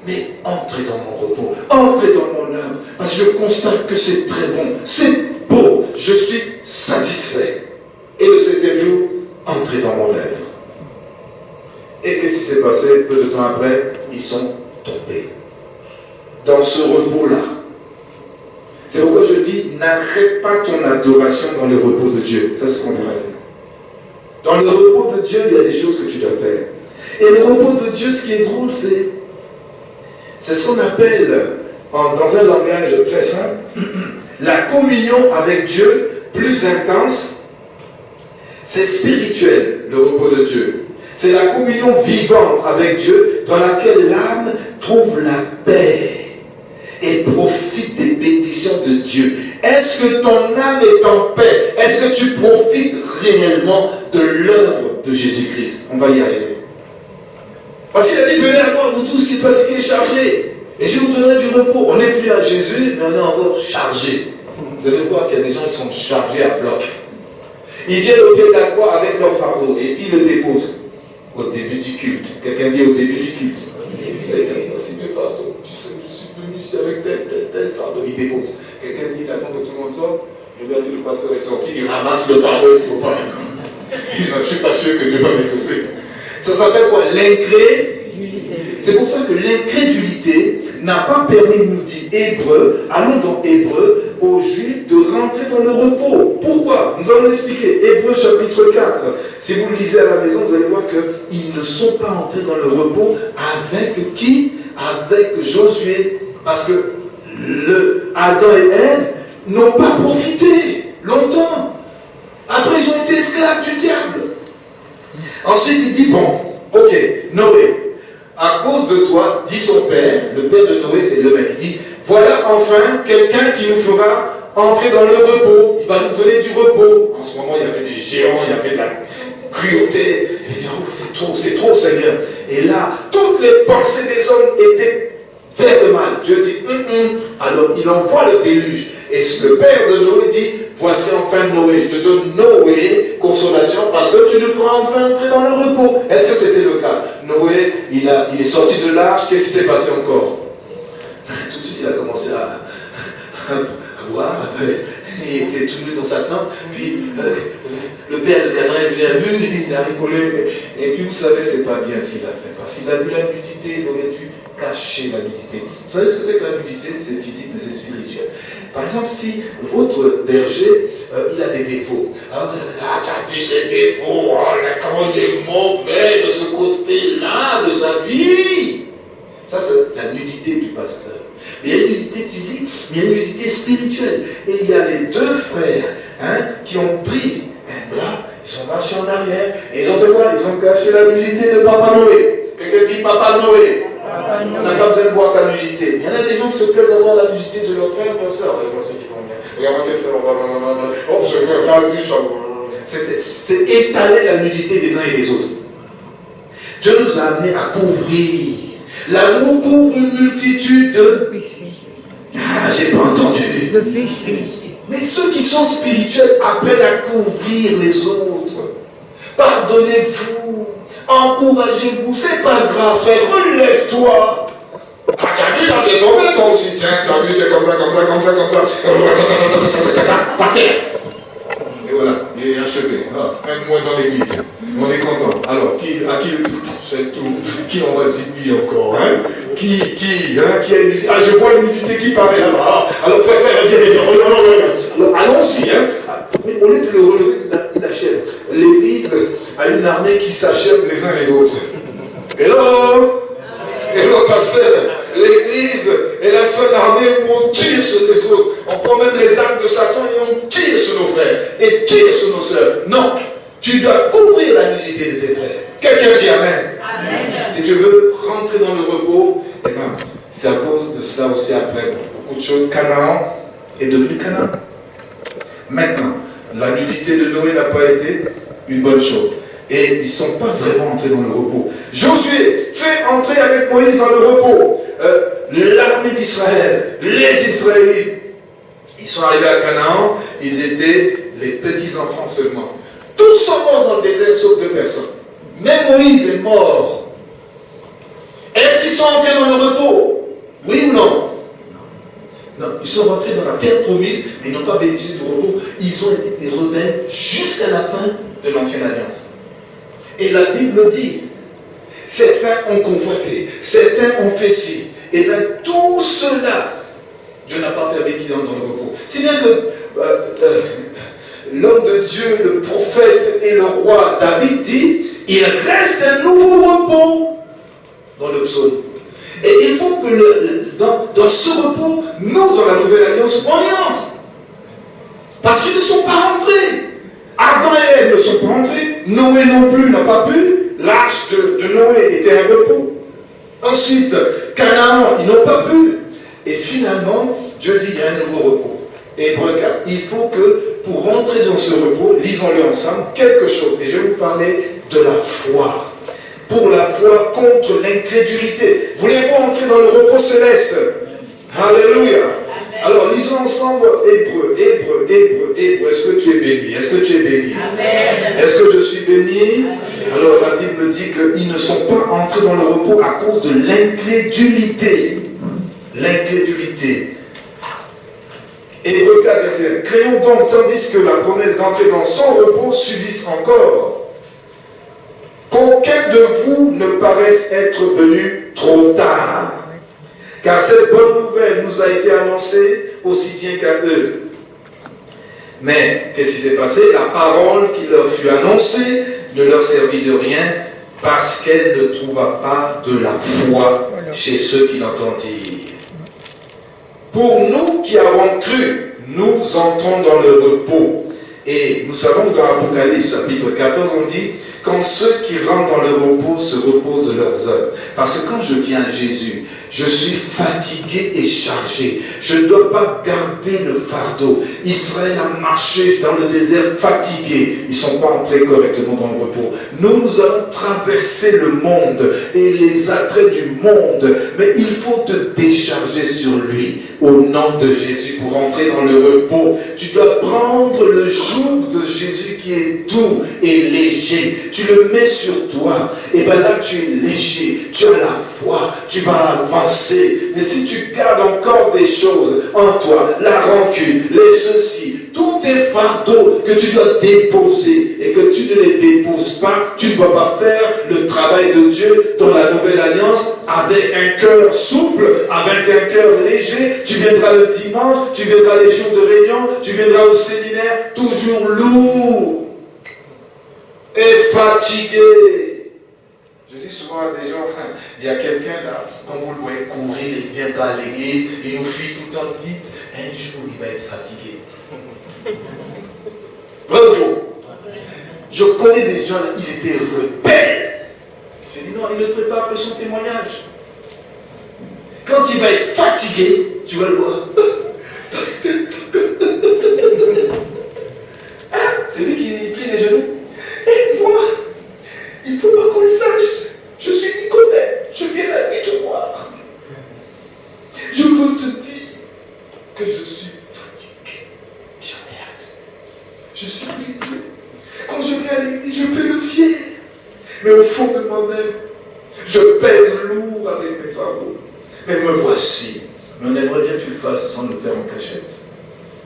Mais entrez dans mon repos, entrez dans mon œuvre, parce que je constate que c'est très bon, c'est beau, je suis satisfait. Et le 7e jour, entrez dans mon œuvre. Et qu'est-ce qui s'est passé? Peu de temps après, ils sont tombés dans ce repos-là. C'est pourquoi je dis, n'arrête pas ton adoration dans le repos de Dieu. Ça, c'est ce qu'on verra demain. Dans le repos de Dieu, il y a des choses que tu dois faire. Et le repos de Dieu, ce qui est drôle, c'est ce qu'on appelle, dans un langage très simple, la communion avec Dieu plus intense. C'est spirituel, le repos de Dieu. C'est la communion vivante avec Dieu dans laquelle l'âme trouve la paix et profite des bénédictions de Dieu. Est-ce que ton âme est en paix? Est-ce que tu profites réellement de l'œuvre de Jésus-Christ? On va y arriver. Parce qu'il a dit, venez à moi, vous tous qui êtes fatigués et chargés, et je vous donnerai du repos. On n'est plus à Jésus, mais on est encore chargés. Vous allez voir qu'il y a des gens qui sont chargés à bloc. Ils viennent au pied de la croix avec leur fardeau, et puis ils le déposent au début du culte. Quelqu'un dit au début du culte. Seigneur, voici mes fardeaux. Tu sais, je suis venu ici avec tel fardeau. Il dépose. Quelqu'un dit, là, quand tout le monde sort, le verset du pasteur est sorti, il ramasse le fardeau, il ne faut pas. Je ne suis pas sûr que Dieu va m'exaucer. Ça s'appelle quoi? L'incrédulité. C'est pour ça que l'incrédulité n'a pas permis, nous dit Hébreu, allons dans Hébreu, aux Juifs de rentrer dans le repos. Pourquoi? Nous allons l'expliquer. Hébreu chapitre 4. Si vous le lisez à la maison, vous allez voir qu'ils ne sont pas entrés dans le repos avec qui? Avec Josué. Parce que Adam et Ève n'ont pas profité longtemps. Après, ils ont été esclaves du diable. Ensuite, il dit, bon, ok, Noé, à cause de toi, dit son père, le père de Noé, c'est le mec, il dit, voilà enfin quelqu'un qui nous fera entrer dans le repos. Il va nous donner du repos. En ce moment, il y avait des géants, il y avait de la cruauté. Il dit, oh, c'est trop, Seigneur. Et là, toutes les pensées des hommes étaient vers le mal. Dieu dit, alors il envoie le déluge. Et le père de Noé dit, voici enfin Noé, je te donne Noé, consolation, parce que tu nous feras enfin entrer dans le repos. Est-ce que c'était le cas? Noé, il est sorti de l'arche, qu'est-ce qui s'est passé encore? Tout de suite, il a commencé à boire, il était tout nu dans sa tente, puis le père de Canaan est venu à vue, il a rigolé, et puis vous savez, c'est pas bien ce qu'il a fait, parce qu'il a vu la nudité, il aurait dû cacher la nudité. Vous savez ce que c'est que la nudité? C'est physique, mais c'est spirituel. Par exemple, si votre berger, il a des défauts. Ah, t'as vu ses défauts, oh, comment il est mauvais de ce côté-là de sa vie. Ça, c'est la nudité du pasteur. Mais il y a une nudité physique, mais il y a une nudité spirituelle. Et il y a les deux frères qui ont pris un drap, ils sont marchés en arrière, et ils ont fait quoi? Ils ont caché la nudité de Papa Noé. Quelqu'un dit Papa Noé. On n'a pas besoin de voir ta nudité. Il y en a des gens qui se plaisent à voir la nudité de leurs frères et leurs sœurs. Regardez-moi ceux qui vont bien. Regardez-moi ceux qui vont. Oh, j'ai vu ça. C'est étaler la nudité des uns et des autres. Dieu nous a amenés à couvrir. L'amour couvre une multitude de péchés. Ah, j'ai pas entendu. De péché. Mais ceux qui sont spirituels apprennent à couvrir les autres. Pardonnez-vous. Encouragez-vous, c'est pas grave, frère, relève-toi. Ah, t'as vu, là, t'es tombé, toi aussi. Tiens, t'as vu, t'es comme ça. Par terre. Et voilà, il est achevé. Un mois dans l'église. On est content. Alors, à qui le truc? C'est tout. Qui en va zigouiller encore, hein? Qui a une nudité? Ah, je vois une nudité qui paraît là-bas. Alors, frère, viens. Allons-y, hein? Mais au lieu de le relever, il achève. L'église a une armée qui s'achève les uns les autres. Hello? Hello, pasteur. L'église est la seule armée où on tire sur les autres. On prend même les armes de Satan et on tire sur nos frères. Et tire sur nos sœurs. Non. Tu dois couvrir la nudité de tes frères. Quelqu'un dit Amen. Amen. Si tu veux rentrer dans le repos, eh bien, c'est à cause de cela aussi après. Beaucoup de choses. Canaan est devenu Canaan. Maintenant, la nudité de Noé n'a pas été une bonne chose. Et ils ne sont pas vraiment entrés dans le repos. Josué fait entrer avec Moïse dans le repos l'armée d'Israël, les Israélites. Ils sont arrivés à Canaan, ils étaient les petits-enfants seulement. Tous sont morts dans le désert sauf 2 personnes. Même Moïse est mort. Est-ce qu'ils sont entrés dans le repos? Oui ou non? Non, ils sont rentrés dans la terre promise, mais ils n'ont pas bénéficié du repos. Ils ont été des rebelles jusqu'à la fin de l'ancienne alliance. Et la Bible dit, certains ont convoité, certains ont fait ci. Et bien tout cela, Dieu n'a pas permis qu'ils entrent dans le repos. Si bien que l'homme de Dieu, le prophète et le roi David dit, il reste un nouveau repos dans le psaume. Et il faut que dans ce repos, nous, dans la nouvelle alliance, on y entre. Parce qu'ils ne sont pas entrés. Adam et Ève ne sont pas entrés. Noé non plus n'a pas pu. L'arche de Noé était un repos. Ensuite, Canaan, ils n'ont pas pu. Et finalement, Dieu dit, il y a un nouveau repos. Hébreux 4. Il faut que, pour rentrer dans ce repos, lisons-le ensemble, quelque chose. Et je vais vous parler de la foi. Pour la foi contre l'incrédulité. Voulez-vous entrer dans le repos céleste? Alléluia. Alors, lisons ensemble Hébreux. Est-ce que tu es béni? Est-ce que tu es béni? Amen. Est-ce que je suis béni? Amen. Alors, la Bible dit qu'ils ne sont pas entrés dans le repos à cause de l'incrédulité. L'incrédulité. Hébreux 4, verset 1. Créons donc, tandis que la promesse d'entrer dans son repos subsiste encore. qu'aucun de vous ne paraisse être venu trop tard. Car cette bonne nouvelle nous a été annoncée aussi bien qu'à eux. Mais qu'est-ce qui s'est passé? La parole qui leur fut annoncée ne leur servit de rien parce qu'elle ne trouva pas de la foi chez ceux qui l'entendirent. Pour nous qui avons cru, nous entrons dans le repos. Et nous savons que dans Apocalypse chapitre 14, on dit « Quand ceux qui rentrent dans le repos se reposent de leurs œuvres. » Parce que quand je viens à Jésus, je suis fatigué et chargé. Je ne dois pas garder le fardeau. Israël a marché dans le désert fatigué. Ils ne sont pas entrés correctement dans le repos. Nous allons traverser le monde et les attraits du monde. Mais il faut te décharger sur lui au nom de Jésus pour entrer dans le repos. Tu dois prendre le joug de Jésus qui est doux et léger. Tu le mets sur toi. Et bien là, tu es léger. Tu as la foi. Tu vas avancer. Mais si tu gardes encore des choses en toi, la rancune, les ceci, tous tes fardeaux que tu dois déposer et que tu ne les déposes pas, tu ne vas pas faire le travail de Dieu dans la nouvelle alliance avec un cœur souple, avec un cœur léger. Tu viendras le dimanche, tu viendras les jours de réunion, tu viendras au séminaire, toujours lourd et fatigué. Je dis souvent à des gens, il y a quelqu'un là, quand vous le voyez courir, il ne vient pas à l'église, il nous fuit tout le temps, dites, un jour il va être fatigué. Vrai ou faux? Je connais des gens là, ils étaient rebelles. Je dis non, il ne prépare que son témoignage. Quand il va être fatigué, tu vas le voir. C'est lui qui plie les genoux. Et moi, il ne faut pas qu'on le sache. Je suis Nicodème, je viens la nuit te voir. Je veux te dire que je suis fatigué. J'en ai assez. Je suis brisé. Quand je viens à l'église, je fais le fier. Mais au fond de moi-même, je pèse lourd avec mes fardeaux. Mais me voici. Mais on aimerait bien que tu le fasses sans le faire en cachette.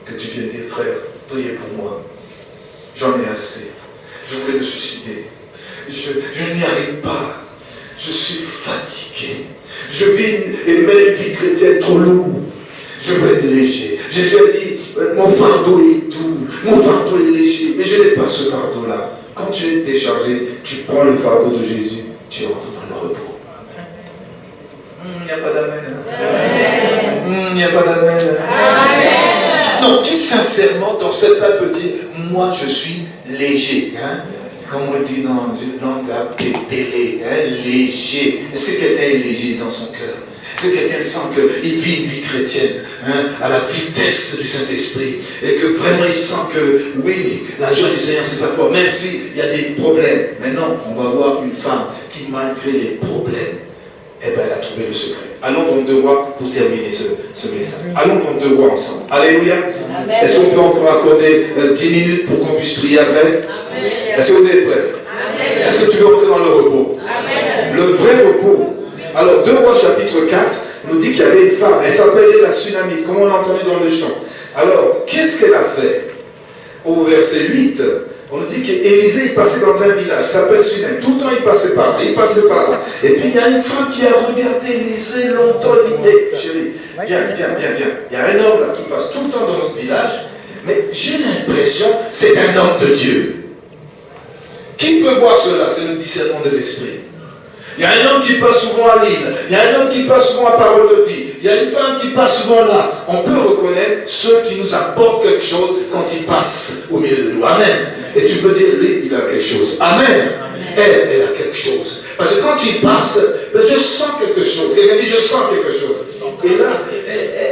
Que tu viennes dire, frère, priez pour moi. J'en ai assez. Je voulais me suicider. Je n'y arrive pas. Je suis fatigué. Je vis une vie chrétienne trop lourde. Je veux être léger. Jésus a dit, mon fardeau est doux, mon fardeau est léger. Mais je n'ai pas ce fardeau-là. Quand tu es déchargé, tu prends le fardeau de Jésus, tu entres dans le repos. Il n'y a pas d'amen. Il n'y a pas d'amen. Non, qui sincèrement dans cette salle peut dire, moi je suis léger. Comme on dit dans une langue à pépélé, léger. Est-ce que quelqu'un est léger dans son cœur? Est-ce que quelqu'un sent qu'il vit une vie chrétienne à la vitesse du Saint-Esprit et que vraiment il sent que oui, la joie du Seigneur c'est sa foi, même s'il y a des problèmes. Mais non, on va voir une femme qui malgré les problèmes, eh ben, elle a trouvé le secret. Allons dans 2 Rois pour terminer ce message. Allons dans 2 Rois ensemble. Alléluia. Est-ce qu'on peut encore accorder 10 minutes pour qu'on puisse prier après? Amen. Est-ce que vous êtes prêts? Est-ce que tu veux entrer dans le repos? Amen. Le vrai repos. Alors 2 Rois chapitre 4 nous dit qu'il y avait une femme. Elle s'appelait la Tsunami, comme on l'a entendu dans le chant. Alors, qu'est-ce qu'elle a fait? Au verset 8, on nous dit qu'Élisée il passait dans un village qui s'appelle Sunem. Tout le temps il passait par là, il passait par là. Et puis il y a une femme qui a regardé Élisée longtemps et dit, hey, chérie, viens. Il y a un homme là qui passe tout le temps dans notre village, mais j'ai l'impression que c'est un homme de Dieu. Qui peut voir cela? C'est le discernement de l'esprit. Il y a un homme qui passe souvent à l'île, il y a un homme qui passe souvent à Parole de Vie, il y a une femme qui passe souvent là. On peut reconnaître ceux qui nous apportent quelque chose quand ils passent au milieu de nous. Amen. Et tu peux dire, lui, il a quelque chose. Amen. Elle a quelque chose. Parce que quand il passe, je sens quelque chose. Quelqu'un dit, je sens quelque chose. Et là,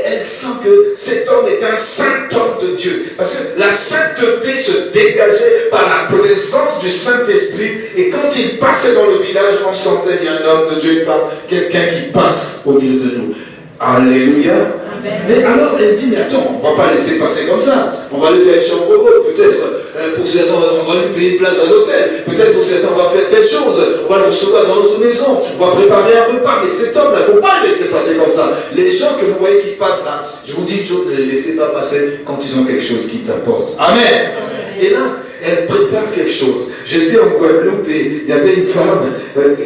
elle sent que cet homme est un saint homme de Dieu. Parce que la sainteté se dégageait par la présence du Saint-Esprit. Et quand il passait dans le village, on sentait qu'il y a un homme de Dieu, une femme, quelqu'un qui passe au milieu de nous. Alléluia. Amen. Mais alors elle dit, mais attends, on ne va pas laisser passer comme ça. On va lui faire une chambre haute, peut-être pour certains, on va lui payer une place à l'hôtel. Peut-être pour certains, on va faire telle chose. On va le recevoir dans notre maison. On va préparer un repas. Mais cet homme-là, il ne faut pas le laisser passer comme ça. Les gens que vous voyez qui passent là, je vous dis une chose, ne les laissez pas passer quand ils ont quelque chose qu'ils apportent. Amen. Amen. Et là, elle prépare quelque chose. J'étais en Guadeloupe et il y avait une femme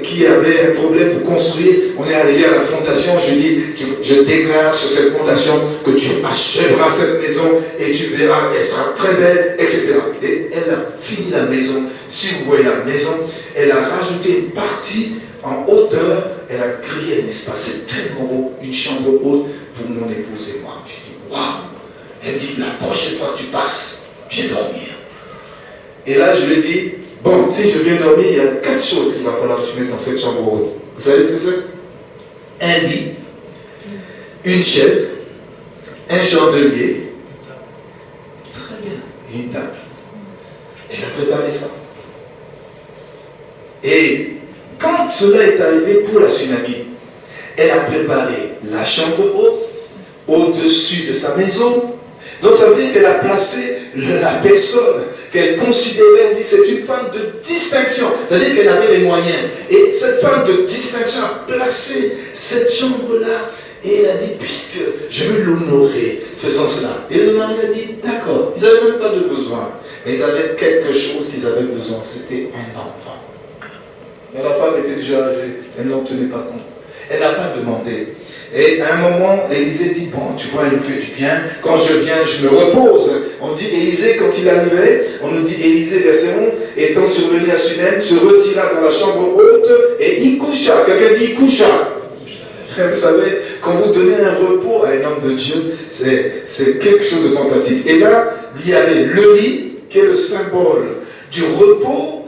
qui avait un problème pour construire. On est arrivé à la fondation, je dis, je déclare sur cette fondation que tu achèveras cette maison et tu verras, elle sera très belle, etc. Et elle a fini la maison. Si vous voyez la maison, elle a rajouté une partie en hauteur, elle a crié, n'est-ce pas, c'est tellement beau, une chambre haute pour mon épouse et moi. J'ai dit, waouh! Elle dit, la prochaine fois que tu passes, viens dormir. Et là, je lui ai dit, bon, si je viens dormir, il y a 4 choses qu'il va falloir que tu mettes dans cette chambre haute. Vous savez ce que c'est? Un lit, une chaise, un chandelier, très bien, et une table. Elle a préparé ça. Et quand cela est arrivé pour la tsunami, elle a préparé la chambre haute au-dessus de sa maison. Donc ça veut dire qu'elle a placé la personne qu'elle considérait, on dit c'est une femme de distinction. C'est-à-dire qu'elle avait les moyens. Et cette femme de distinction a placé cette chambre-là et elle a dit, puisque je veux l'honorer, faisons cela. Et le mari a dit, d'accord, ils n'avaient même pas de besoin. Mais ils avaient quelque chose qu'ils avaient besoin, c'était un enfant. Mais la femme était déjà âgée, elle n'en tenait pas compte. Elle n'a pas demandé. Et à un moment, Élisée dit, bon, tu vois, elle nous fait du bien. Quand je viens, je me repose. On dit, Élisée, quand il arrivait, on nous dit, Élisée, verset 11, étant survenu à Sunem, se retira dans la chambre haute et il coucha. Quelqu'un dit, il coucha. Vous savez, quand vous donnez un repos à un homme de Dieu, c'est quelque chose de fantastique. Et là, il y avait le lit, qui est le symbole du repos,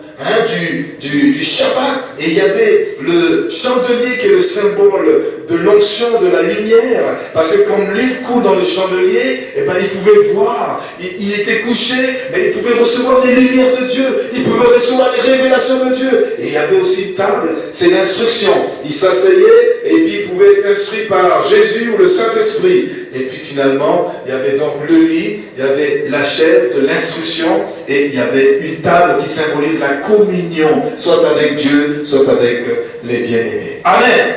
du Shabbat, et il y avait le chandelier qui est le symbole de l'onction, de la lumière, parce que comme l'huile coule dans le chandelier, eh ben, il pouvait voir, il était couché, mais il pouvait recevoir les lumières de Dieu, il pouvait recevoir les révélations de Dieu, et il y avait aussi une table, c'est l'instruction, il s'asseyait, et puis il pouvait être instruit par Jésus ou le Saint-Esprit, et puis finalement, il y avait donc le lit, il y avait la chaise de l'instruction, et il y avait une table qui symbolise la communion, soit avec Dieu, soit avec les bien-aimés. Amen.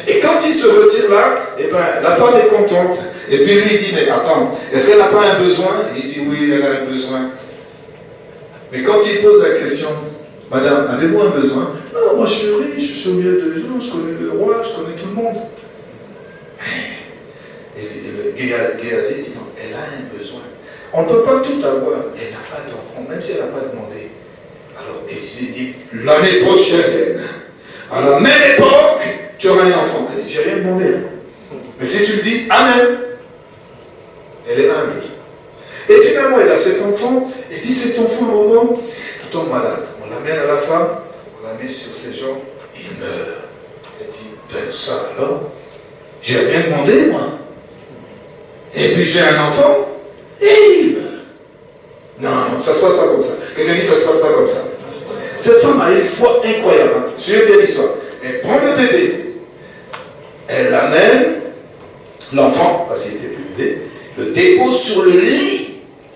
Et quand il se retire là, eh ben, la femme est contente. Et puis lui dit, mais attends, est-ce qu'elle n'a pas un besoin? Il dit, oui, elle a un besoin. Mais quand il pose la question, madame, avez-vous un besoin? Non, moi je suis riche, je suis au milieu de gens, je connais le roi, je connais tout le monde. Et le Géasi dit, non, elle a un besoin. On ne peut pas tout avoir, elle n'a pas d'enfant, même si elle n'a pas demandé. Alors Élisée dit, l'année prochaine, à la même époque, tu auras un enfant. Elle dit, j'ai rien demandé. Mais si tu le dis, amen. Elle est humble. Et finalement, elle a cet enfant, et puis cet enfant, au moment, tombe malade. On l'amène à la femme, on la met sur ses jambes, il meurt. Elle dit, ben ça alors, j'ai rien demandé, moi. Et puis j'ai un enfant, et il meurt. Non, ça ne se passe pas comme ça. Quelqu'un dit, ça ne se passe pas comme ça. Cette femme a une foi incroyable. Hein. Suivez bien l'histoire. Elle prend le bébé, elle l'amène, l'enfant, parce qu'il était plus bébé, le dépose sur le lit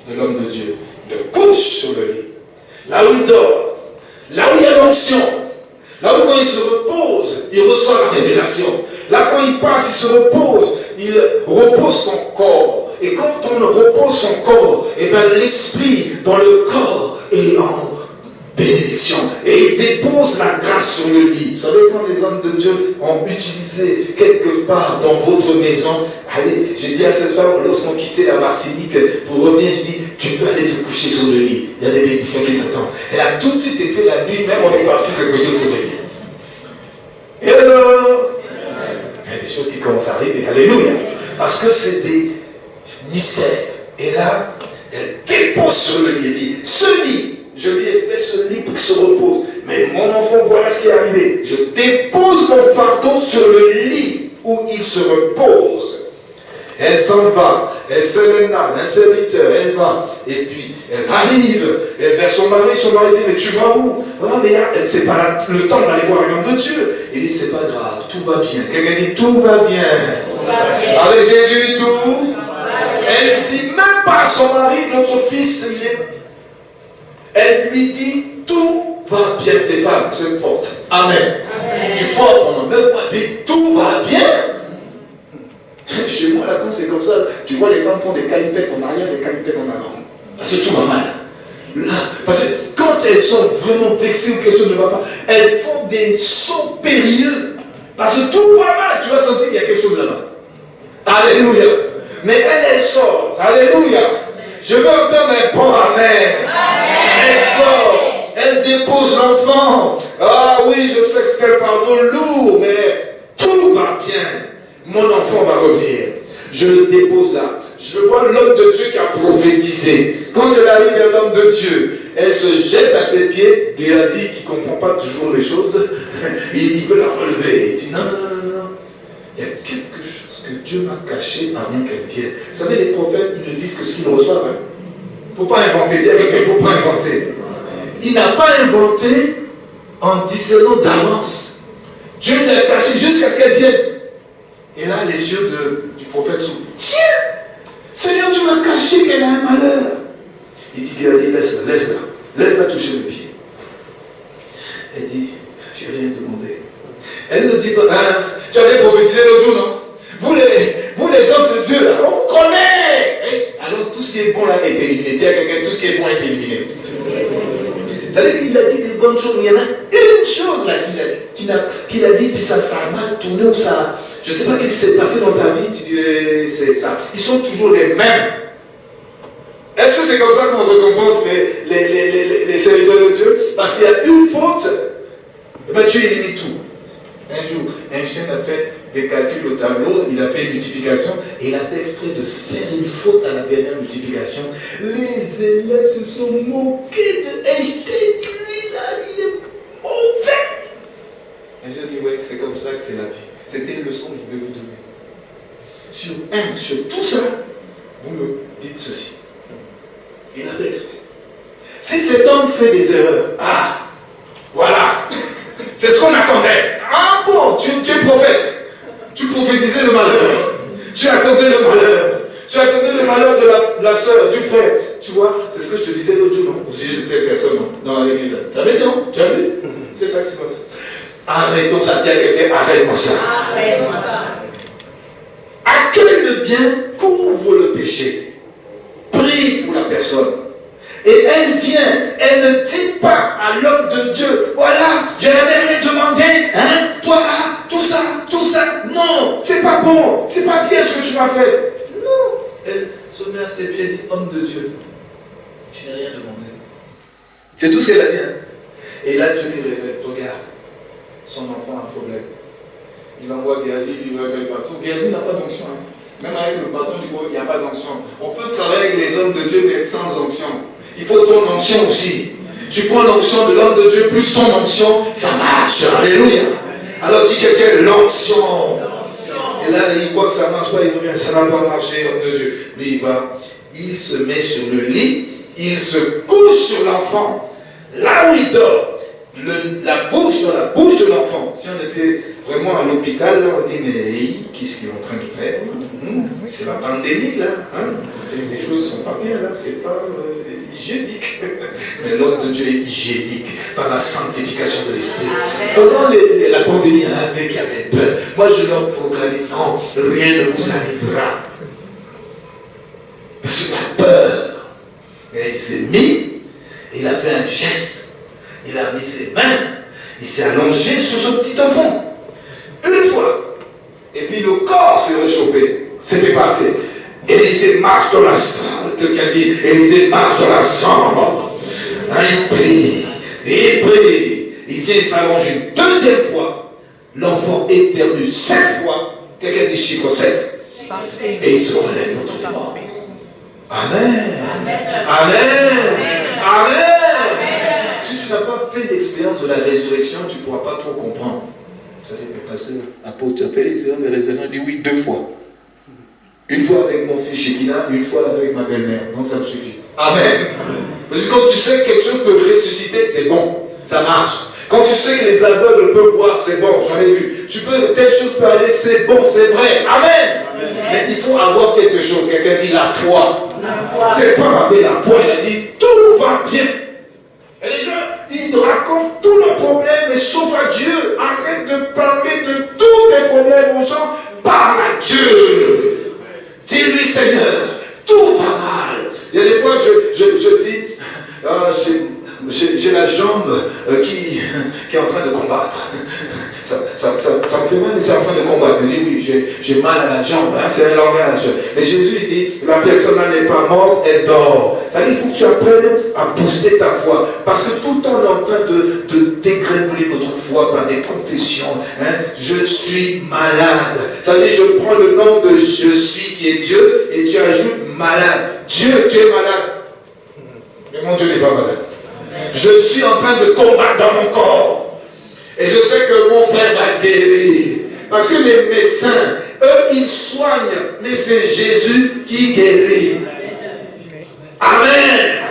de l'homme de Dieu, le couche sur le lit, là où il dort, là où il y a l'onction, là où quand il se repose, il reçoit la révélation, là quand il passe, il se repose, il repose son corps, et quand on repose son corps, et bien l'esprit dans le corps est en bénédiction, et il dépose la grâce sur le lit. Vous savez, quand les hommes de Dieu ont utilisé quelque part dans votre maison, allez, j'ai dit à cette femme, lorsqu'on quittait la Martinique pour revenir, je dis, tu peux aller te coucher sur le lit, il y a des bénédictions qui t'attendent. Elle a tout de suite été la nuit, même on est parti se coucher sur le lit. Et alors, il y a des choses qui commencent à arriver, alléluia, parce que c'est des mystères. Et là, elle dépose sur le lit, elle dit, ce lit, je lui ai fait ce lit pour qu'il se repose. Mais mon enfant, voilà ce qui est arrivé. Je dépose mon fardeau sur le lit où il se repose. Elle s'en va. Elle se lève, un serviteur, elle va. Et puis, elle arrive vers son mari dit, mais tu vas où? Oh, mais c'est pas le temps d'aller voir un homme de Dieu. Il dit, c'est pas grave, tout va bien. Quelqu'un dit, tout va bien. Tout va bien. Avec Jésus, tout. Elle dit même pas à son mari, notre fils, il est... Elle lui dit, tout va bien, les femmes se portent. Amen. Amen. Tu portes pendant 9 mois, puis tout va bien. Chez moi, là, quand c'est comme ça, tu vois les femmes font des calipettes en arrière, des calipettes en avant. Parce que tout va mal. là. Parce que quand elles sont vraiment vexées ou quelque chose ne va pas, elles font des sauts périlleux. Parce que tout va mal, tu vas sentir qu'il y a quelque chose là-bas. Alléluia. Mais elle sort. Alléluia. Je veux entendre un bon amen. Elle sort. Elle dépose l'enfant. Ah oui, je sais que c'est un fardeau lourd, mais tout va bien. Mon enfant va revenir. Je le dépose là. Je vois l'homme de Dieu qui a prophétisé. Quand elle arrive vers l'homme de Dieu, elle se jette à ses pieds. Géasi, qui ne comprend pas toujours les choses, il veut la relever. Il dit non, non, non, non. Il y a quelque chose que Dieu m'a caché avant qu'elle vienne. Vous savez, les prophètes, ils ne disent que ce qu'ils reçoivent. Il ne faut pas inventer. Dis à quelqu'un, il ne faut pas inventer. Il n'a pas inventé en discernant d'avance. Dieu l'a caché jusqu'à ce qu'elle vienne. Et là, les yeux du prophète s'ouvrent. Tiens, Seigneur, tu m'as caché qu'elle a un malheur. Il dit, Géasi, laisse-la, laisse-la. Laisse-la toucher le pied. Elle dit, je n'ai rien demandé. Elle ne dit pas, tu avais prophétisé l'autre jour, non? Vous les hommes de Dieu, là, on vous connaît. Alors tout ce qui est bon là est éliminé. Dis à quelqu'un, tout ce qui est bon est éliminé. Vous savez qu'il a dit des bonnes choses, mais il y en a une chose là qu'il a dit, puis ça a mal tourné ou ça. Je ne sais pas ce qui s'est passé dans ta vie, tu dis, c'est ça. Ils sont toujours les mêmes. Est-ce que c'est comme ça qu'on récompense les serviteurs de Dieu? Parce qu'il y a une faute, ben Dieu élimine tout. Un jour, Einstein a fait des calculs au tableau, il a fait une multiplication, et il a fait exprès de faire une faute à la dernière multiplication. Les élèves se sont moqués de Einstein, lui là, il est mauvais. Et je dis, oui, c'est comme ça que c'est la vie. C'était une leçon que je voulais vous donner. Sur tout ça, vous me dites ceci. Il a fait exprès. Si cet homme fait des erreurs, voilà, c'est ce qu'on attendait. Ah bon, tu es prophète. Tu prophétisais le malheur. Tu attendais le malheur. Tu attendais le malheur de la soeur, du frère. Tu vois, c'est ce que je te disais l'autre jour, non? Au sujet de telle personne, non? Dans l'église. Tu as vu, non? Tu as vu? C'est ça qui se passe. Arrêtons ça, tiens quelqu'un, arrête-moi ça. Arrête-moi ça. Accueille le bien, couvre le péché. Prie pour la personne. Et elle vient, elle ne dit pas à l'homme de Dieu, voilà, je n'avais rien demandé, hein, toi là, tout ça, non, c'est pas bon, c'est pas bien ce que tu m'as fait. Non, elle se met à ses pieds et dit, homme de Dieu, je n'ai rien demandé. C'est tout ce qu'elle a dit. Hein? Et là, Dieu lui révèle, regarde, son enfant a un problème. Il envoie Géasi, lui révèle le bâton. Géasi n'a pas d'onction. Hein? Même avec le bâton du pauvre, il n'y a pas d'onction. On peut travailler avec les hommes de Dieu, mais sans onction. Il faut ton onction aussi. Tu prends l'onction de l'homme de Dieu, plus ton onction, ça marche. Alléluia. Alors dis quelqu'un, l'onction. Et là, il voit que ça ne marche pas, il revient, ça n'a pas marché, homme de Dieu. Lui, il se met sur le lit, il se couche sur l'enfant. Là où il dort, la bouche dans la bouche de l'enfant. Si on était vraiment à l'hôpital, là, on dit, mais qu'est-ce qu'il est en train de faire? C'est la pandémie, là. Hein? Les choses ne sont pas bien, là. C'est pas hygiénique. Mais l'ordre de Dieu est hygiénique par la sanctification de l'esprit. Pendant la pandémie, il y en avait qui avaient peur. Moi, je leur proclamais, non, rien ne vous arrivera. Parce qu'il a peur. Et il s'est mis, il a fait un geste. Il a mis ses mains, il s'est allongé sur ce petit enfant. Une fois. Et puis le corps s'est réchauffé. C'était passé. Élisée marche dans la salle. Quelqu'un dit, Élisée marche dans la salle. Il prie. Il prie. Il vient s'allonger une deuxième fois. L'enfant éternue 7 fois. Quelqu'un dit chiffre 7. Et il se relève autrement. Amen. Amen. Amen. Amen. Si tu n'as pas fait l'expérience de la résurrection, tu ne pourras pas trop comprendre. Tu vas dire, mais pasteur, apôtre, tu as fait l'expérience de la résurrection? Je dis oui, 2 fois. Une fois avec mon fils Shekina, une fois avec ma belle-mère. Non, ça me suffit. Amen. Parce que quand tu sais que quelque chose peut ressusciter, c'est bon. Ça marche. Quand tu sais que les aveugles peuvent voir, c'est bon, j'en ai vu. Telle chose peut aller, c'est bon, c'est vrai. Amen. Amen. Mais il faut avoir quelque chose. Quelqu'un dit la foi. Cette femme avait la foi, elle a dit, tout va bien. Et les gens, ils racontent tous leurs problèmes, mais sauf à Dieu. Arrête de parler de tous tes problèmes aux gens. Parle à Dieu. Dis-lui, Seigneur, tout va mal. Il y a des fois, je dis, J'ai la jambe qui est en train de combattre. Ça me fait mal, mais c'est en train de combattre. Il dit oui, j'ai mal à la jambe, hein, c'est un langage. Mais Jésus il dit, la personne n'est pas morte, elle dort. Ça dit, il faut que tu apprennes à booster ta foi. Parce que tout le temps on est en train de dégrégoler votre foi par des confessions. Hein, je suis malade. Ça dit, je prends le nom de je suis qui est Dieu et tu ajoutes malade. Dieu, tu es malade. Mais mon Dieu n'est pas malade. Je suis en train de combattre dans mon corps. Et je sais que mon frère va guérir. Parce que les médecins, eux, ils soignent. Mais c'est Jésus qui guérit. Amen.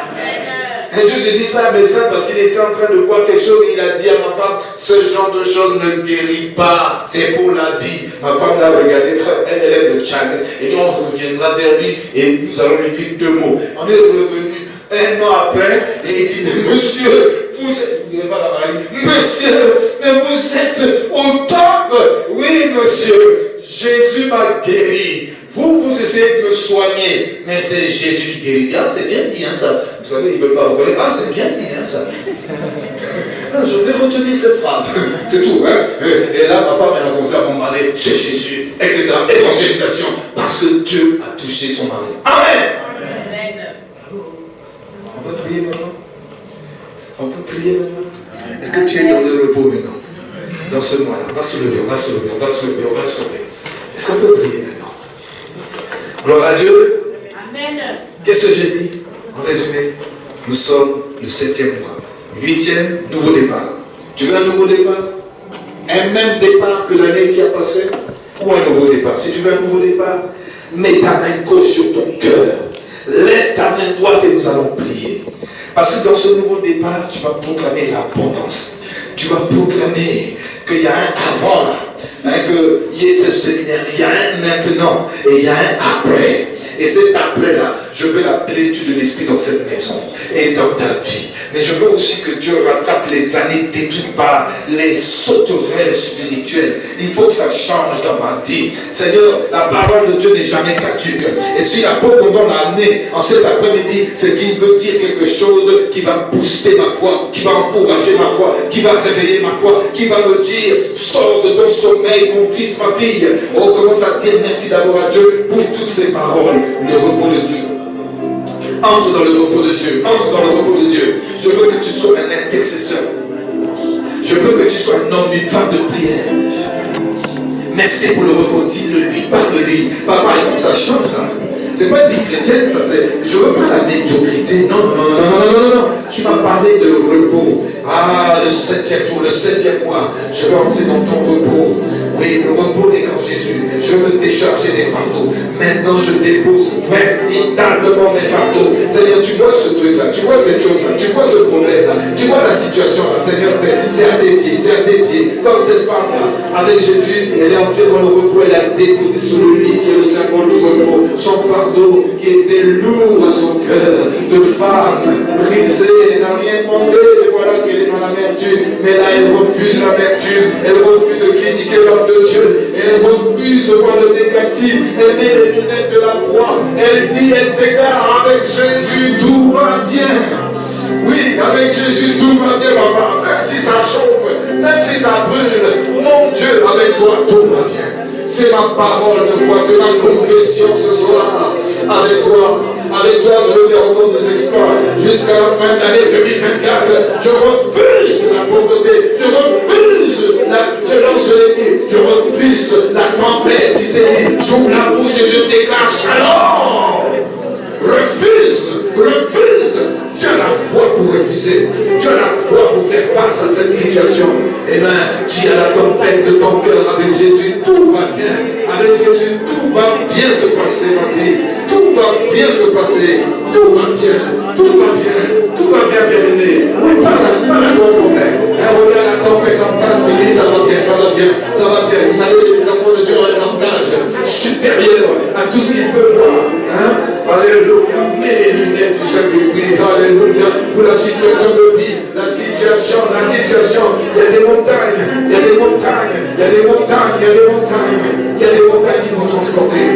Et je te dis ça à un médecin parce qu'il était en train de voir quelque chose et il a dit à ma femme, ce genre de choses ne guérit pas, c'est pour la vie. Ma femme l'a regardé, elle aime le challenge. Et on reviendra vers lui et nous allons lui dire 2 mots. On est revenu 1 an après et il dit, monsieur, vous n'avez pas la maladie. Monsieur, mais vous êtes au top. Oui, monsieur, Jésus m'a guéri. Vous essayez de me soigner, mais c'est Jésus qui guérit. Ah, c'est bien dit, hein, ça. Vous savez, il ne peut pas reconnaître. Ah, c'est bien dit, hein, ça. Je vais retenir cette phrase. C'est tout, hein. Et là, ma femme, elle a commencé à bombarder. C'est Jésus, etc. Évangélisation. Parce que Dieu a touché son mari. Amen. On peut prier maintenant. On peut prier maintenant. Est-ce que tu es dans le repos maintenant? Dans ce mois-là, on va se lever, on va se lever, on va se lever, on va se lever. Est-ce qu'on peut prier maintenant? Gloire à Dieu. Amen. Qu'est-ce que j'ai dit? En résumé, nous sommes le 7e mois. 8e, nouveau départ. Tu veux un nouveau départ? Un même départ que l'année qui a passé? Ou un nouveau départ? Si tu veux un nouveau départ, mets ta main gauche sur ton cœur. Lève ta main droite et nous allons prier. Parce que dans ce nouveau départ, tu vas proclamer l'abondance. Tu vas proclamer qu'il y a un avant là. Hein, qu'il y ait ce séminaire, il y a un maintenant et il y a un après. Et cet après-là, je veux la plénitude de l'esprit dans cette maison et dans ta vie. Mais je veux aussi que Dieu rattrape les années détruites par les sauterelles spirituelles. Il faut que ça change dans ma vie. Seigneur, la parole de Dieu n'est jamais caduque. Et si l'apôtre qu'on l'a amené en cet après-midi, c'est qu'il veut dire quelque chose qui va booster ma foi, qui va encourager ma foi, qui va réveiller ma foi, qui va me dire, sors de ton sommeil, mon fils, ma fille. On commence à dire merci d'abord à Dieu pour toutes ces paroles. Le repos de Dieu. Entre dans le repos de Dieu. Entre dans le repos de Dieu. Je veux que tu sois un intercesseur. Je veux que tu sois un homme, une femme de prière. Merci pour le repos. Dis-le lui, parle-lui. Papa, il faut que ça change là. C'est pas une vie chrétienne, ça c'est. Je veux pas la médiocrité. Non, non, non, non, non, non, non, non. Tu m'as parlé de repos. Ah, le 7e jour, le 7e mois. Je vais entrer dans ton repos. Oui, le repos est en Jésus. Je veux décharger des fardeaux. Maintenant, je dépose véritablement mes fardeaux. Seigneur, tu vois ce truc-là, tu vois cette chose-là, tu vois ce problème-là, tu vois la situation-là. Seigneur, c'est à tes pieds, c'est à tes pieds. Comme cette femme-là, avec Jésus, elle est entrée dans le repos, elle a déposé sur le lit qui est le symbole du repos, son fardeau qui était lourd à son cœur, de femme brisée, elle n'a rien demandé, et voilà qu'elle est dans l'amertume. Mais là, elle refuse l'amertume, elle refuse de critiquer l'homme de Dieu, elle refuse de voir le négatif, elle met les lunettes de la foi, elle dit, elle déclare, avec Jésus tout va bien. Oui, avec Jésus tout va bien, papa, même si ça chauffe, même si ça brûle, mon Dieu, avec toi tout va bien. C'est ma parole de foi, c'est ma confession ce soir. Avec toi, je veux faire encore des exploits. Jusqu'à la fin de l'année 2024, je refuse la pauvreté, je refuse la violence de l'ennemi, je refuse la tempête qui s'est dit, j'ouvre la bouche et je déclare shalom. Refuse. Tu as la foi pour refuser. Tu as la foi pour faire face à cette situation. Eh bien, tu as la tempête de ton cœur avec Jésus. Tout va bien. Avec Jésus, tout va bien se passer, ma vie. Tout va bien se passer. Tout va bien. Tout va bien. Tout va bien, bien-aimé. Oui, pas la ton problème. Regarde la tempête en face. Tu dis, ça va bien, ça va bien. Ça va bien. Vous savez, les enfants de Dieu ont un langage supérieur à tout ce qu'ils peuvent voir. Hein? Alléluia, mets les lunettes du Saint-Esprit, alléluia, pour la situation de vie, la situation, il y a des montagnes, il y a des montagnes qui vont transporter.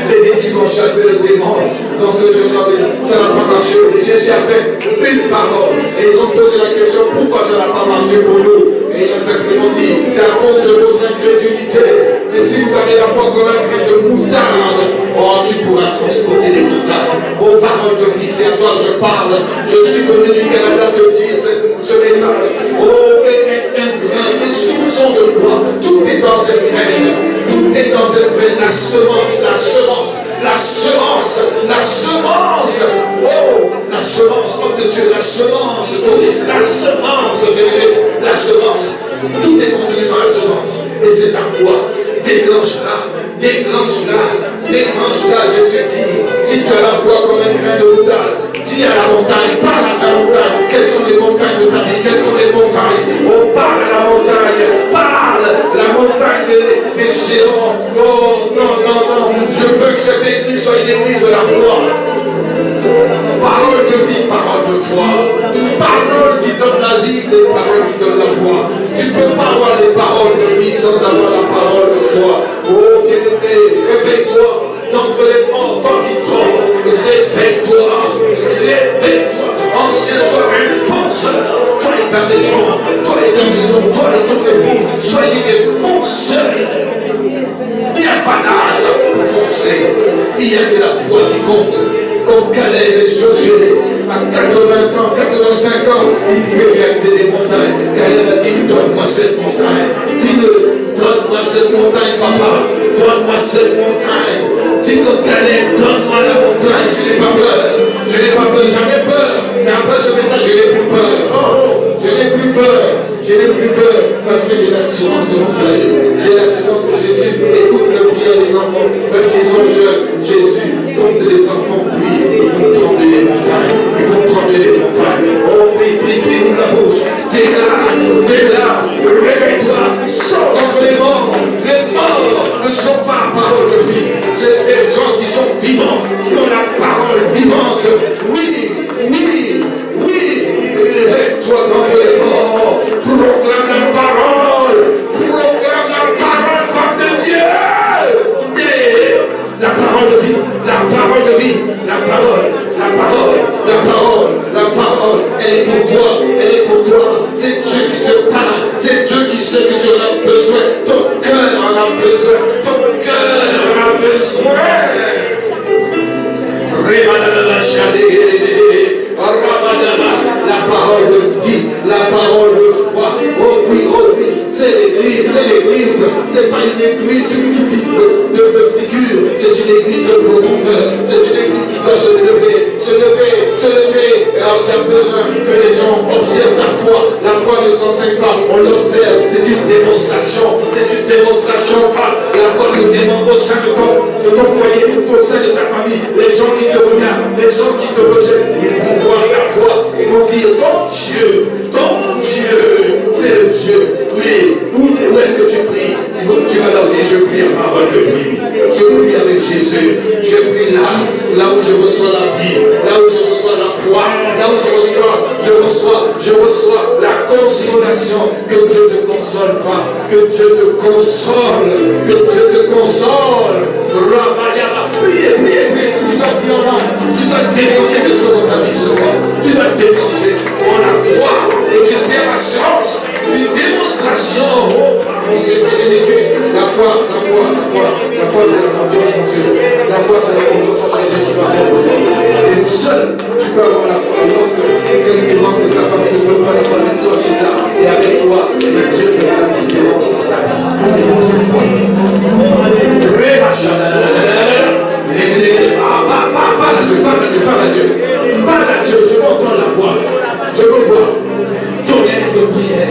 Les Les disciples ont chassé le démon dans ce jeune homme. Ça n'a pas marché. Et Jésus a fait une parole. Et ils ont posé la question, pourquoi ça n'a pas marché pour nous? Et il a simplement dit, c'est à cause de votre incrédulité. Mais si vous avez la foi comme un grain de moutarde, oh, tu pourras transporter les montagnes. Oh, parole de vie, c'est à toi que je parle. Je suis venu du Canada te dire ce message. Oh, mais un grain, les soupçons de quoi? Tout est dans cette graine. Tout est dans cette graine. La semence, la semence, la semence, la semence. Oh, la semence, homme de Dieu, la semence, Maurice, la semence, la semence. Tout est contenu dans la semence. Et c'est ta foi. Déclenche-la, déclenche-la, déclenche-la. Jésus dit, si tu as la foi comme un grain de moutarde, dis à la montagne, parle à ta montagne. Quelles sont les montagnes de ta vie? Quelles sont les montagnes? On parle à la montagne, parle, la montagne des géants. Non, non, non, non. Je veux que cette église soit une église de la foi. Parole de vie, parole de foi. Parole qui donne la vie, c'est parole qui donne la foi. Tu ne peux pas avoir les paroles de vie sans avoir la parole de foi. Oh bien-aimé, réveille-toi d'entre les morts, tant qu'il tombe. Réveille-toi, réveille-toi. Ancien soir, un fonceur. Toi et ta maison, toi et ta maison, toi et ton époux, soyez des fonceurs. Il n'y a pas d'âge pour foncer. Il y a que la foi qui compte. Comme Caleb et Josué, à 80 ans, 85 ans, ils pouvaient réaliser des montagnes. Caleb a dit, donne-moi cette montagne. Dis-le, donne-moi cette montagne, papa. Donne-moi cette montagne. Dis comme Caleb, donne-moi la montagne. Je n'ai pas peur. Je n'ai pas peur, j'avais peur. Mais après ce message, je n'ai plus peur. Oh, je n'ai plus peur. Je n'ai plus peur. Parce que j'ai l'assurance de mon salut. J'ai l'assurance que Jésus écoute le prière des enfants. Même s'ils sont jeunes, Jésus, quand les enfants prient, ils vont trembler les montagnes. Ils vont trembler les montagnes. Oh, prie, prie, prie, ouvre la bouche. T'es là, réveille-toi, sors d'entre les morts. Les morts ne sont pas parole de vie. C'est des gens qui sont vivants, qui ont la parole vivante. Oui, oui, oui. Réveille-toi d'entre les morts. Proclame la parole. Proclame la parole comme de Dieu. La parole de vie, la parole de vie, la parole, la parole, la parole, la parole, elle est pour toi, elle est pour toi. C'est Dieu qui te parle, c'est Dieu qui sait que tu en as besoin. Ton cœur en a besoin, ton cœur en a besoin. La parole de vie, la parole de foi. Oh oui, c'est l'église, c'est pas une église de figure, c'est une église de profondeur, c'est une église qui doit se lever. Et alors tu as besoin que les gens observent ta foi. La foi ne s'enseigne pas, on l'observe, c'est une démonstration, la foi se démontre au sein de ton foyer, au sein de ta famille. Les gens qui te regardent, les gens qui te rejettent, ils vont voir ta foi, ils vont dire, ton Dieu, c'est le Dieu. Oui, où est-ce que tu pries? Tu vas leur dire, je prie en parole de vie. Je prie avec Jésus. Je prie là où je reçois la vie, là où je reçois la foi, là où je reçois la consolation. Que Dieu te console, pas. Que Dieu te console. Que Dieu te console. Priez. Tu dois dire en langue. Tu dois déclencher quelque chose dans ta vie ce soir. Tu dois déclencher en la foi. Et tu fais l'assurance. Une démonstration. Oh, pardon, c'est bien aimé. La foi, c'est la confiance en Dieu. La foi, c'est la confiance en Jésus qui va faire pour toi. Et seul, tu peux avoir la foi. Alors que quelqu'un manque de ta famille, tu ne peux pas la voir, mais toi, tu l'as. Et avec toi, Dieu fera la différence dans ta vie. Et dans ton foyer. Parle à Dieu, je veux entendre la voix. Je veux voir. Tonnerre de prière,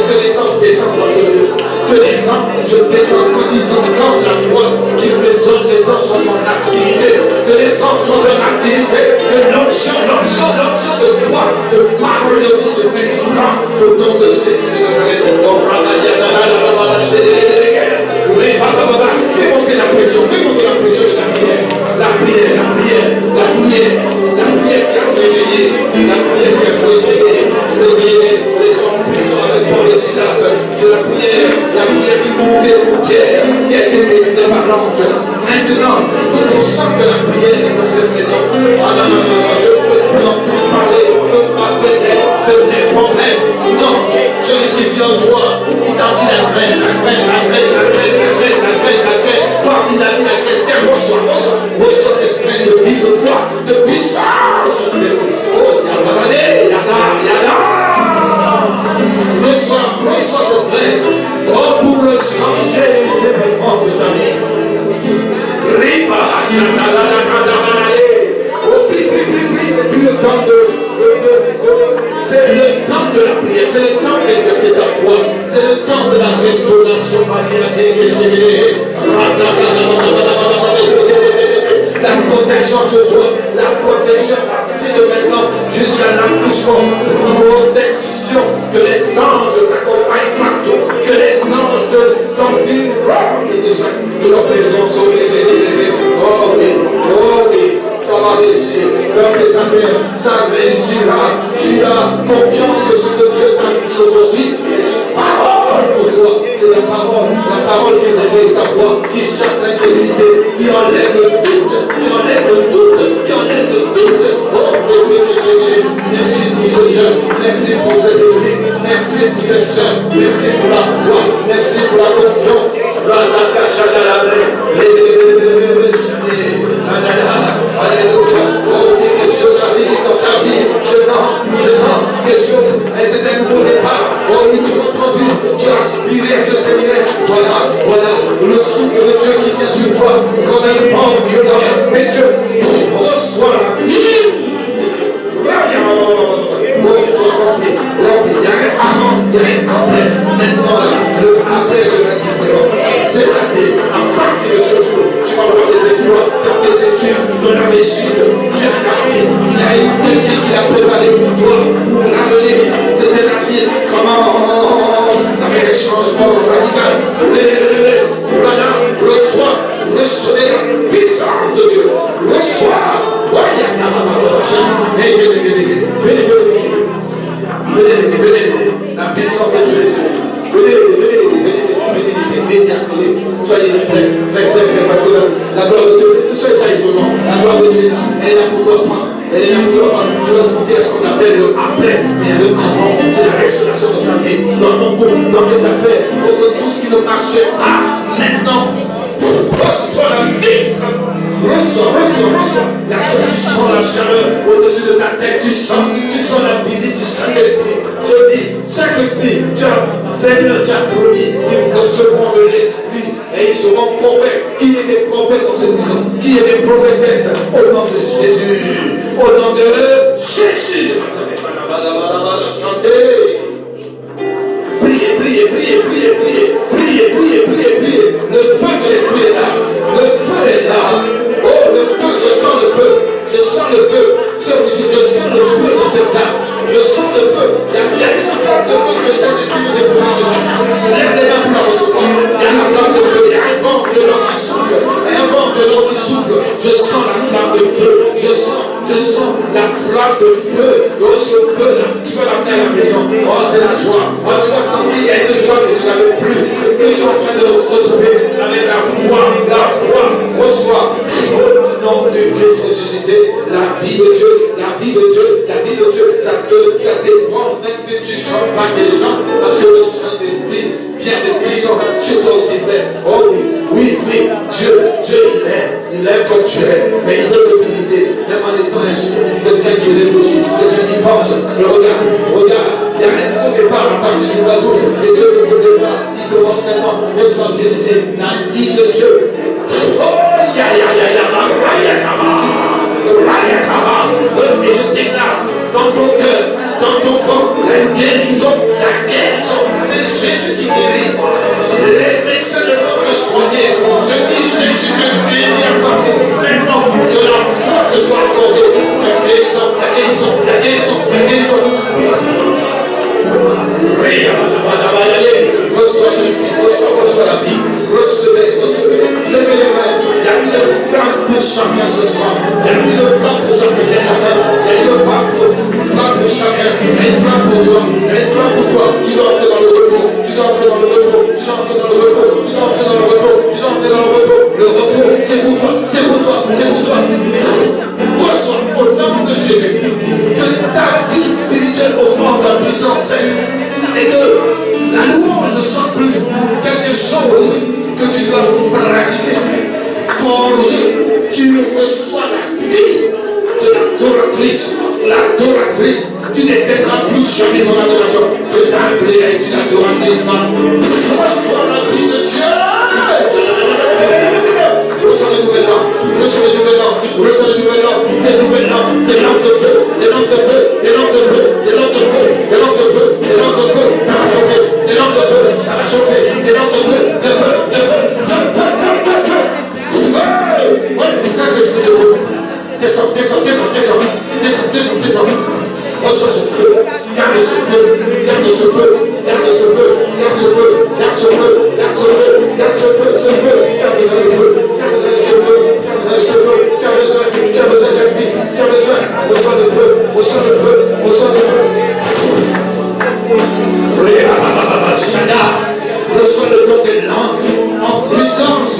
que les anges descendent dans ce lieu, que les anges descendent quand ils entendent la voix qui résonne, les anges sont en activité, que les anges sont en activité, que l'onction de foi, de parole de vie se met en grand au nom de Jésus de Nazareth. Fais monter la pression de la prière qui a réveillé, les gens en prison avec Paul et Silas, la prière qui montait pour Pierre, qui a été béni. n'est pas blanche. Maintenant, il faut qu'on sente la prière dans cette maison. Ah non, non, non, non, je ne peux plus entendre parler de ma faiblesse, de mes problèmes. Non, celui qui vit en toi, il t'a mis la graine, la graine, la graine, la graine, la graine, la graine, la graine. Toi, il a mis la graine. Tiens, reçois cette graine de vie, de foi, de puissance. Oh, yada. Reçois cette graine. Oh, pour le changer les événements de ta vie. Oh, prie. C'est plus le temps c'est le temps de la prière, c'est le temps d'exercer ta foi, c'est le temps de la restauration. La protection de toi, la protection c'est de maintenant jusqu'à l'accouchement, protection, que les anges t'accompagnent partout, que les anges t'environnent de leur présence. Oh oui, ça va réussir dans tes affaires, ça réussira. Tu as confiance que ce que Dieu t'a dit aujourd'hui est une parole pour toi. C'est la parole qui réveille ta foi, qui chasse l'incrédulité, qui enlève le doute, Oh, merci pour ce jeune, merci pour cette église, merci pour cette soeur, merci pour la foi, merci pour la confiance. Alléluia. Oh, quelque chose arrive dans ta vie. Je nomme quelque chose. Et c'est un nouveau départ. Oh oui, tu as entendu, tu as aspiré à ce séminaire. Voilà, le souffle de Dieu qui vient sur toi. Comme un vent violent. Mais Dieu, reçois la vie. Rempli. Il y a un avant, il y a un après. Maintenant, le après sera différent. Cette année, à partir de ce jour, tu vas avoir des exploits dans tes études, dans la réussite. Dieu a appris, il a eu quelqu'un qui a préparé pour toi, pour l'avenir. C'était l'avenir. Commence avec un changement radical. Voilà, reçois la puissance de Dieu. Reçois. La puissance de Jésus. Venez, soyez prêts, parce que la gloire de Dieu, ne soyez pas étonnants. La gloire de Dieu est là, elle est là pour toi, femme. Elle est là pour toi, femme. Je vais vous dire ce qu'on appelle le après, mais le avant, c'est la restauration de ta vie, dans ton couple, dans tes affaires, contre tout ce qui ne marchait pas. Maintenant, reçois la vie. Reçois. La chaleur, tu sens la chaleur au-dessus de ta tête, tu sens la visite du Saint-Esprit. Je dis, Saint-Esprit, Seigneur, tu as promis qu'ils recevront de l'Esprit et ils seront prophètes. Qu'il y ait des prophètes dans cette maison, qu'il y ait des prophétesses au nom de Jésus. Au nom de Jésus. Chantez. Priez. Le feu de l'Esprit est là. Le feu est là. Oh, le feu, je sens le feu. Je sens le feu dans cette salle. Je sens le feu. Il y a une flamme de feu que le Saint-Esprit veut déposer ce jour. Lève les mains pour la recevoir. Il y a la flamme de feu. Il y a un vent violent qui souffle. Je sens la flamme de feu. Je sens la flamme de feu. Oh, ce feu là, tu vas l'amener à la maison. Oh, c'est la joie. Oh, tu vas sentir, il y a une joie que tu n'avais plus. Que tu es en train de retrouver avec la foi. Reçois. Au nom de Christ ressuscité, la vie de Dieu. Ça dépend même que tu ne sois pas des gens, parce que le Saint-Esprit vient de puissant sur toi aussi, frère. Oh oui, Dieu il aime comme tu es, mais il veut te visiter, même en étant quelqu'un qui réfléchit, quelqu'un qui pense. Mais regarde, il y a un nouveau départ à partir du mois d'août, et ce nouveau départ, il commence maintenant. Reçois bien aimé la vie de Dieu. Et je déclare dans ton cœur, dans ton corps, la guérison, c'est Jésus qui guérit. Les médecins ne font que soigner. Je dis Jésus te guérit à partir maintenant que la foi te soit accordée. La guérison. Reçois la vie. Recevez pratiquer, forger, tu reçois la vie de l'adoratrice. L'adoratrice, tu ne perdras plus jamais ton adoration. Je t'ai appelé à être une adoratrice. Reçois la vie de Dieu. Reçois le nouvel an, reçois le nouvel an, reçois le nouvel an, des nouvelles lampes, des lampes de feu, des lampes de feu, des lampes de feu, des lampes de feu, des lampes de feu, des lampes de feu, ça va chauffer, des lampes de feu, ça va chauffer, des lampes de feu, de feu, de feu, feu. Ouais, Saint-Esprit de feu. Descends. Reçois ce feu, garde ce feu, garde ce feu, garde ce feu, garde ce feu, garde ce feu, garde ce feu, garde ce feu, ce feu, tu as besoin de feu, tu as besoin de ce feu, tu as besoin de ce feu, tu as besoin de cette vie, tu as besoin, reçois le feu, reçois le feu, reçois le feu. Reçois le don des langues en puissance.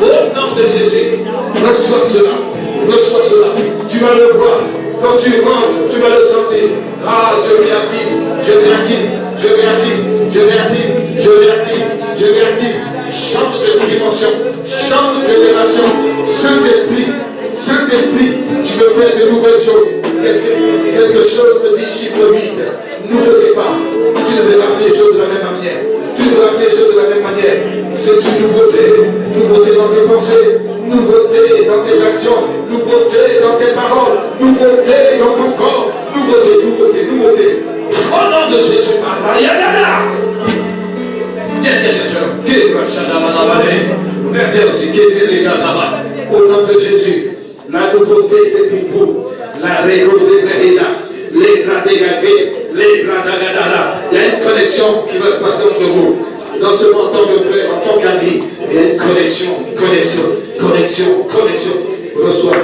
Au nom de Jésus, reçois cela. Reçois cela, tu vas le voir, quand tu rentres, tu vas le sentir. Ah, je réactive, chante de dimension, chante d'élévation, Saint-Esprit, tu veux faire de nouvelles choses, quelque chose de dit chiffre 8, nouveau départ, tu ne verras plus les choses de la même manière, c'est une nouveauté dans tes pensées, nouveauté dans tes actions, nouveauté dans tes paroles, nouveauté dans ton corps, nouveauté. Au nom de Jésus, au nom de Jésus, la nouveauté c'est pour vous, la réconciliation, les gradégagés, les gradagadara, il y a une connexion qui va se passer entre vous. Non seulement en tant que frère, en tant qu'ami, il y a une connexion. Reçois.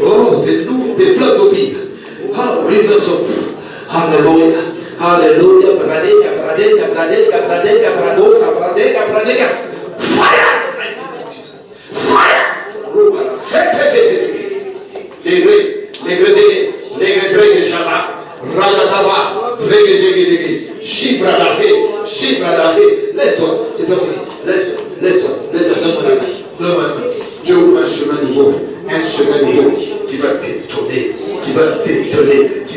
Oh, des fleuves d'eau vive. Rivers of Hallelujah. Bradega. Fire. Les Jama, Ragadava, Regegegegi, Shibradahé, lève-toi, c'est pas fini, lève-toi, donne-moi la vie, Dieu ouvre un chemin nouveau qui va t'étonner, qui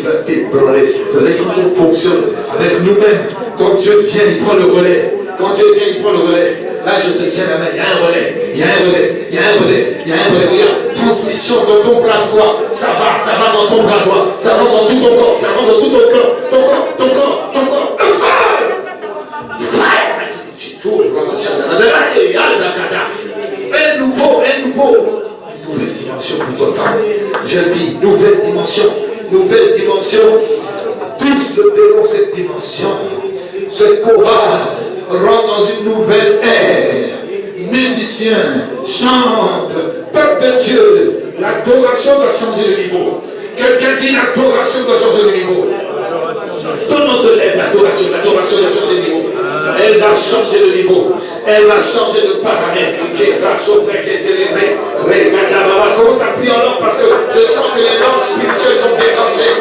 va t'ébranler. Vous savez, quand on fonctionne avec nous-mêmes, quand Dieu vient, il prend le relais. Là, je te tiens la main, il y a un relais. Regarde, transmission dans ton bras droit, ça va dans ton bras droit, ça rentre dans tout ton corps, ton corps. Un nouveau. Nouvelle dimension pour toi, femme. Je vis, nouvelle dimension. Tous le verront cette dimension. Ce chorale rentre dans une nouvelle ère. Musiciens, chante, peuple de Dieu. L'adoration doit changer de niveau. Quelqu'un dit l'adoration doit changer de niveau. Tout le monde se lève, l'adoration doit changer de niveau. Elle va changer de niveau. Elle va changer de paramètre. Commence à prier en langue parce que je sens que les langues spirituelles sont déclenchées.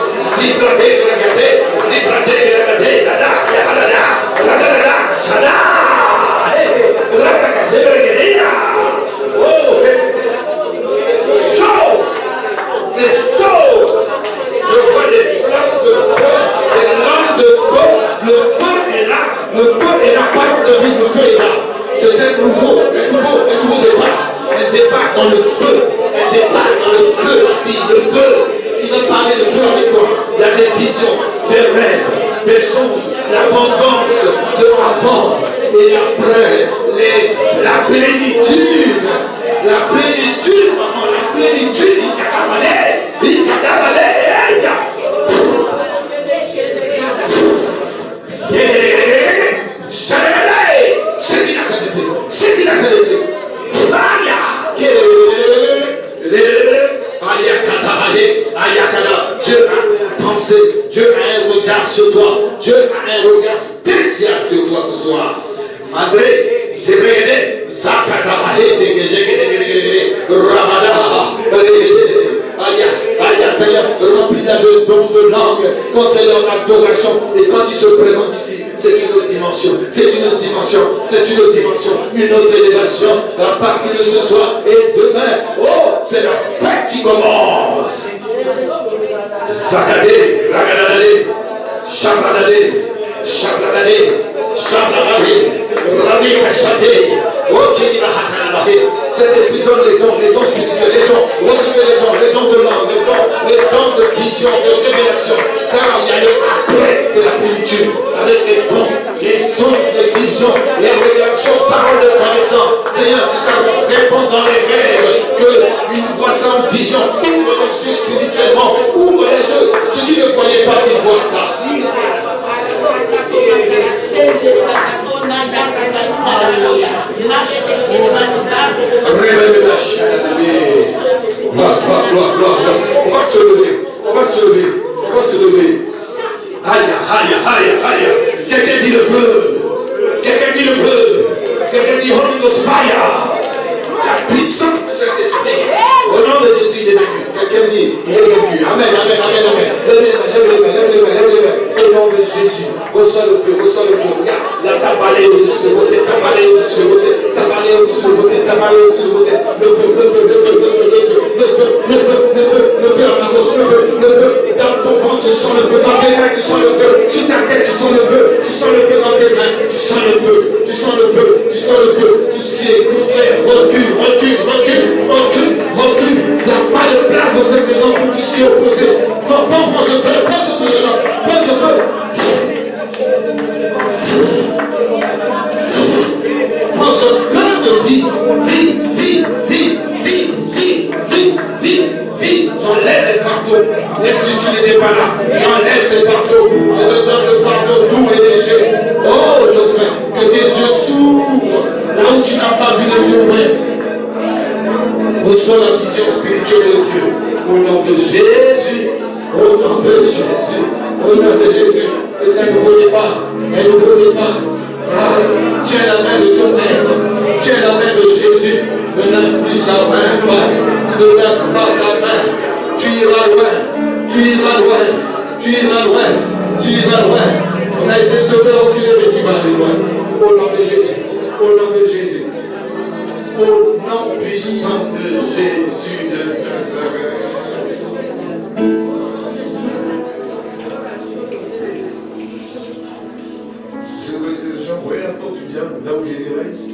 C'est chaud. Je vois des flammes de feu, des lampes de feu. Le feu est là. Parole de vie, le feu est là. C'est un nouveau départ. Un départ dans le feu. La vie, le feu. Il va parler de feu avec toi. Il y a des visions, des rêves, des songes, l'abondance de l'avant et après, la plénitude, maman, la plénitude, Dieu a un regard sur toi. Dieu a un regard spécial sur toi ce soir. André, c'est vrai, Seigneur, il y a des dons de langue quand elle est en adoration. Et quand il se présente ici, c'est une autre dimension. C'est une autre dimension. C'est une autre dimension. Une autre élévation à partir de ce soir. Et demain, oh, c'est la fête qui commence. Zakadé, Ragadadé, Chabradadé, Chabradadé, Chabradadé, Rabbi Kachadé, Okina Hakanadé. Saint-Esprit donne les dons spirituels, les dons, recevez les dons de langue, les dons de vision, de révélation. Car il y a le après, c'est la plénitude, avec les dons, les songes, les visions, les révélations, paroles de connaissance. Seigneur, que ça nous répond dans les rêves, qu'une voix sans vision, ouvre les yeux spirituellement, ouvre les yeux. Ceux qui ne voyaient pas, qu'ils voient ça. Révèle la chair de gloire. On va se lever, on va se lever, on va se lever. Aïe. Quelqu'un dit le feu. Quelqu'un dit le feu. Quelqu'un dit Holy Ghost fire. La puissance de Saint-Esprit. Au nom de Jésus, il est vaincu. Quelqu'un dit, il est vaincu. Amen. Lève les mains. Au nom de Jésus, reçois le feu. Regarde, là, ça balait au-dessus de vos têtes, ça balait au-dessus de vos têtes. Le feu à ma gauche, le feu. Dans ton ventre, tu sens le feu. Dans tes mains, tu sens le feu. Sur ta tête, tu sens le feu. Tu sens le feu dans tes mains. Tu sens le feu. Tout ce qui est contraire, recule. Il n'y a pas de place dans cette maison pour tout ce qui est opposé. Prends ce feu, jeune homme. Prends ce feu. Prends ce feu de vie. J'enlève les fardeaux. Même si tu n'étais pas là, j'enlève ces fardeaux. Je te donne le fardeau doux et léger. Oh, Jocelyn, que tes yeux s'ouvrent là où tu n'as pas vu les ouvrir. Reçois la vision spirituelle de Dieu. Au nom de Jésus. Elle ne voulait pas. Tiens la main de ton maître. Tiens la main de Jésus. Ne lâche plus sa main, toi. Ne lâche pas sa main. Tu iras loin. On a essayé de te faire reculer, mais tu vas aller loin. Au nom de Jésus. Au nom puissant de Jésus de Nazareth. C'est les gens, voyez la force du diable, là où Jésus règne.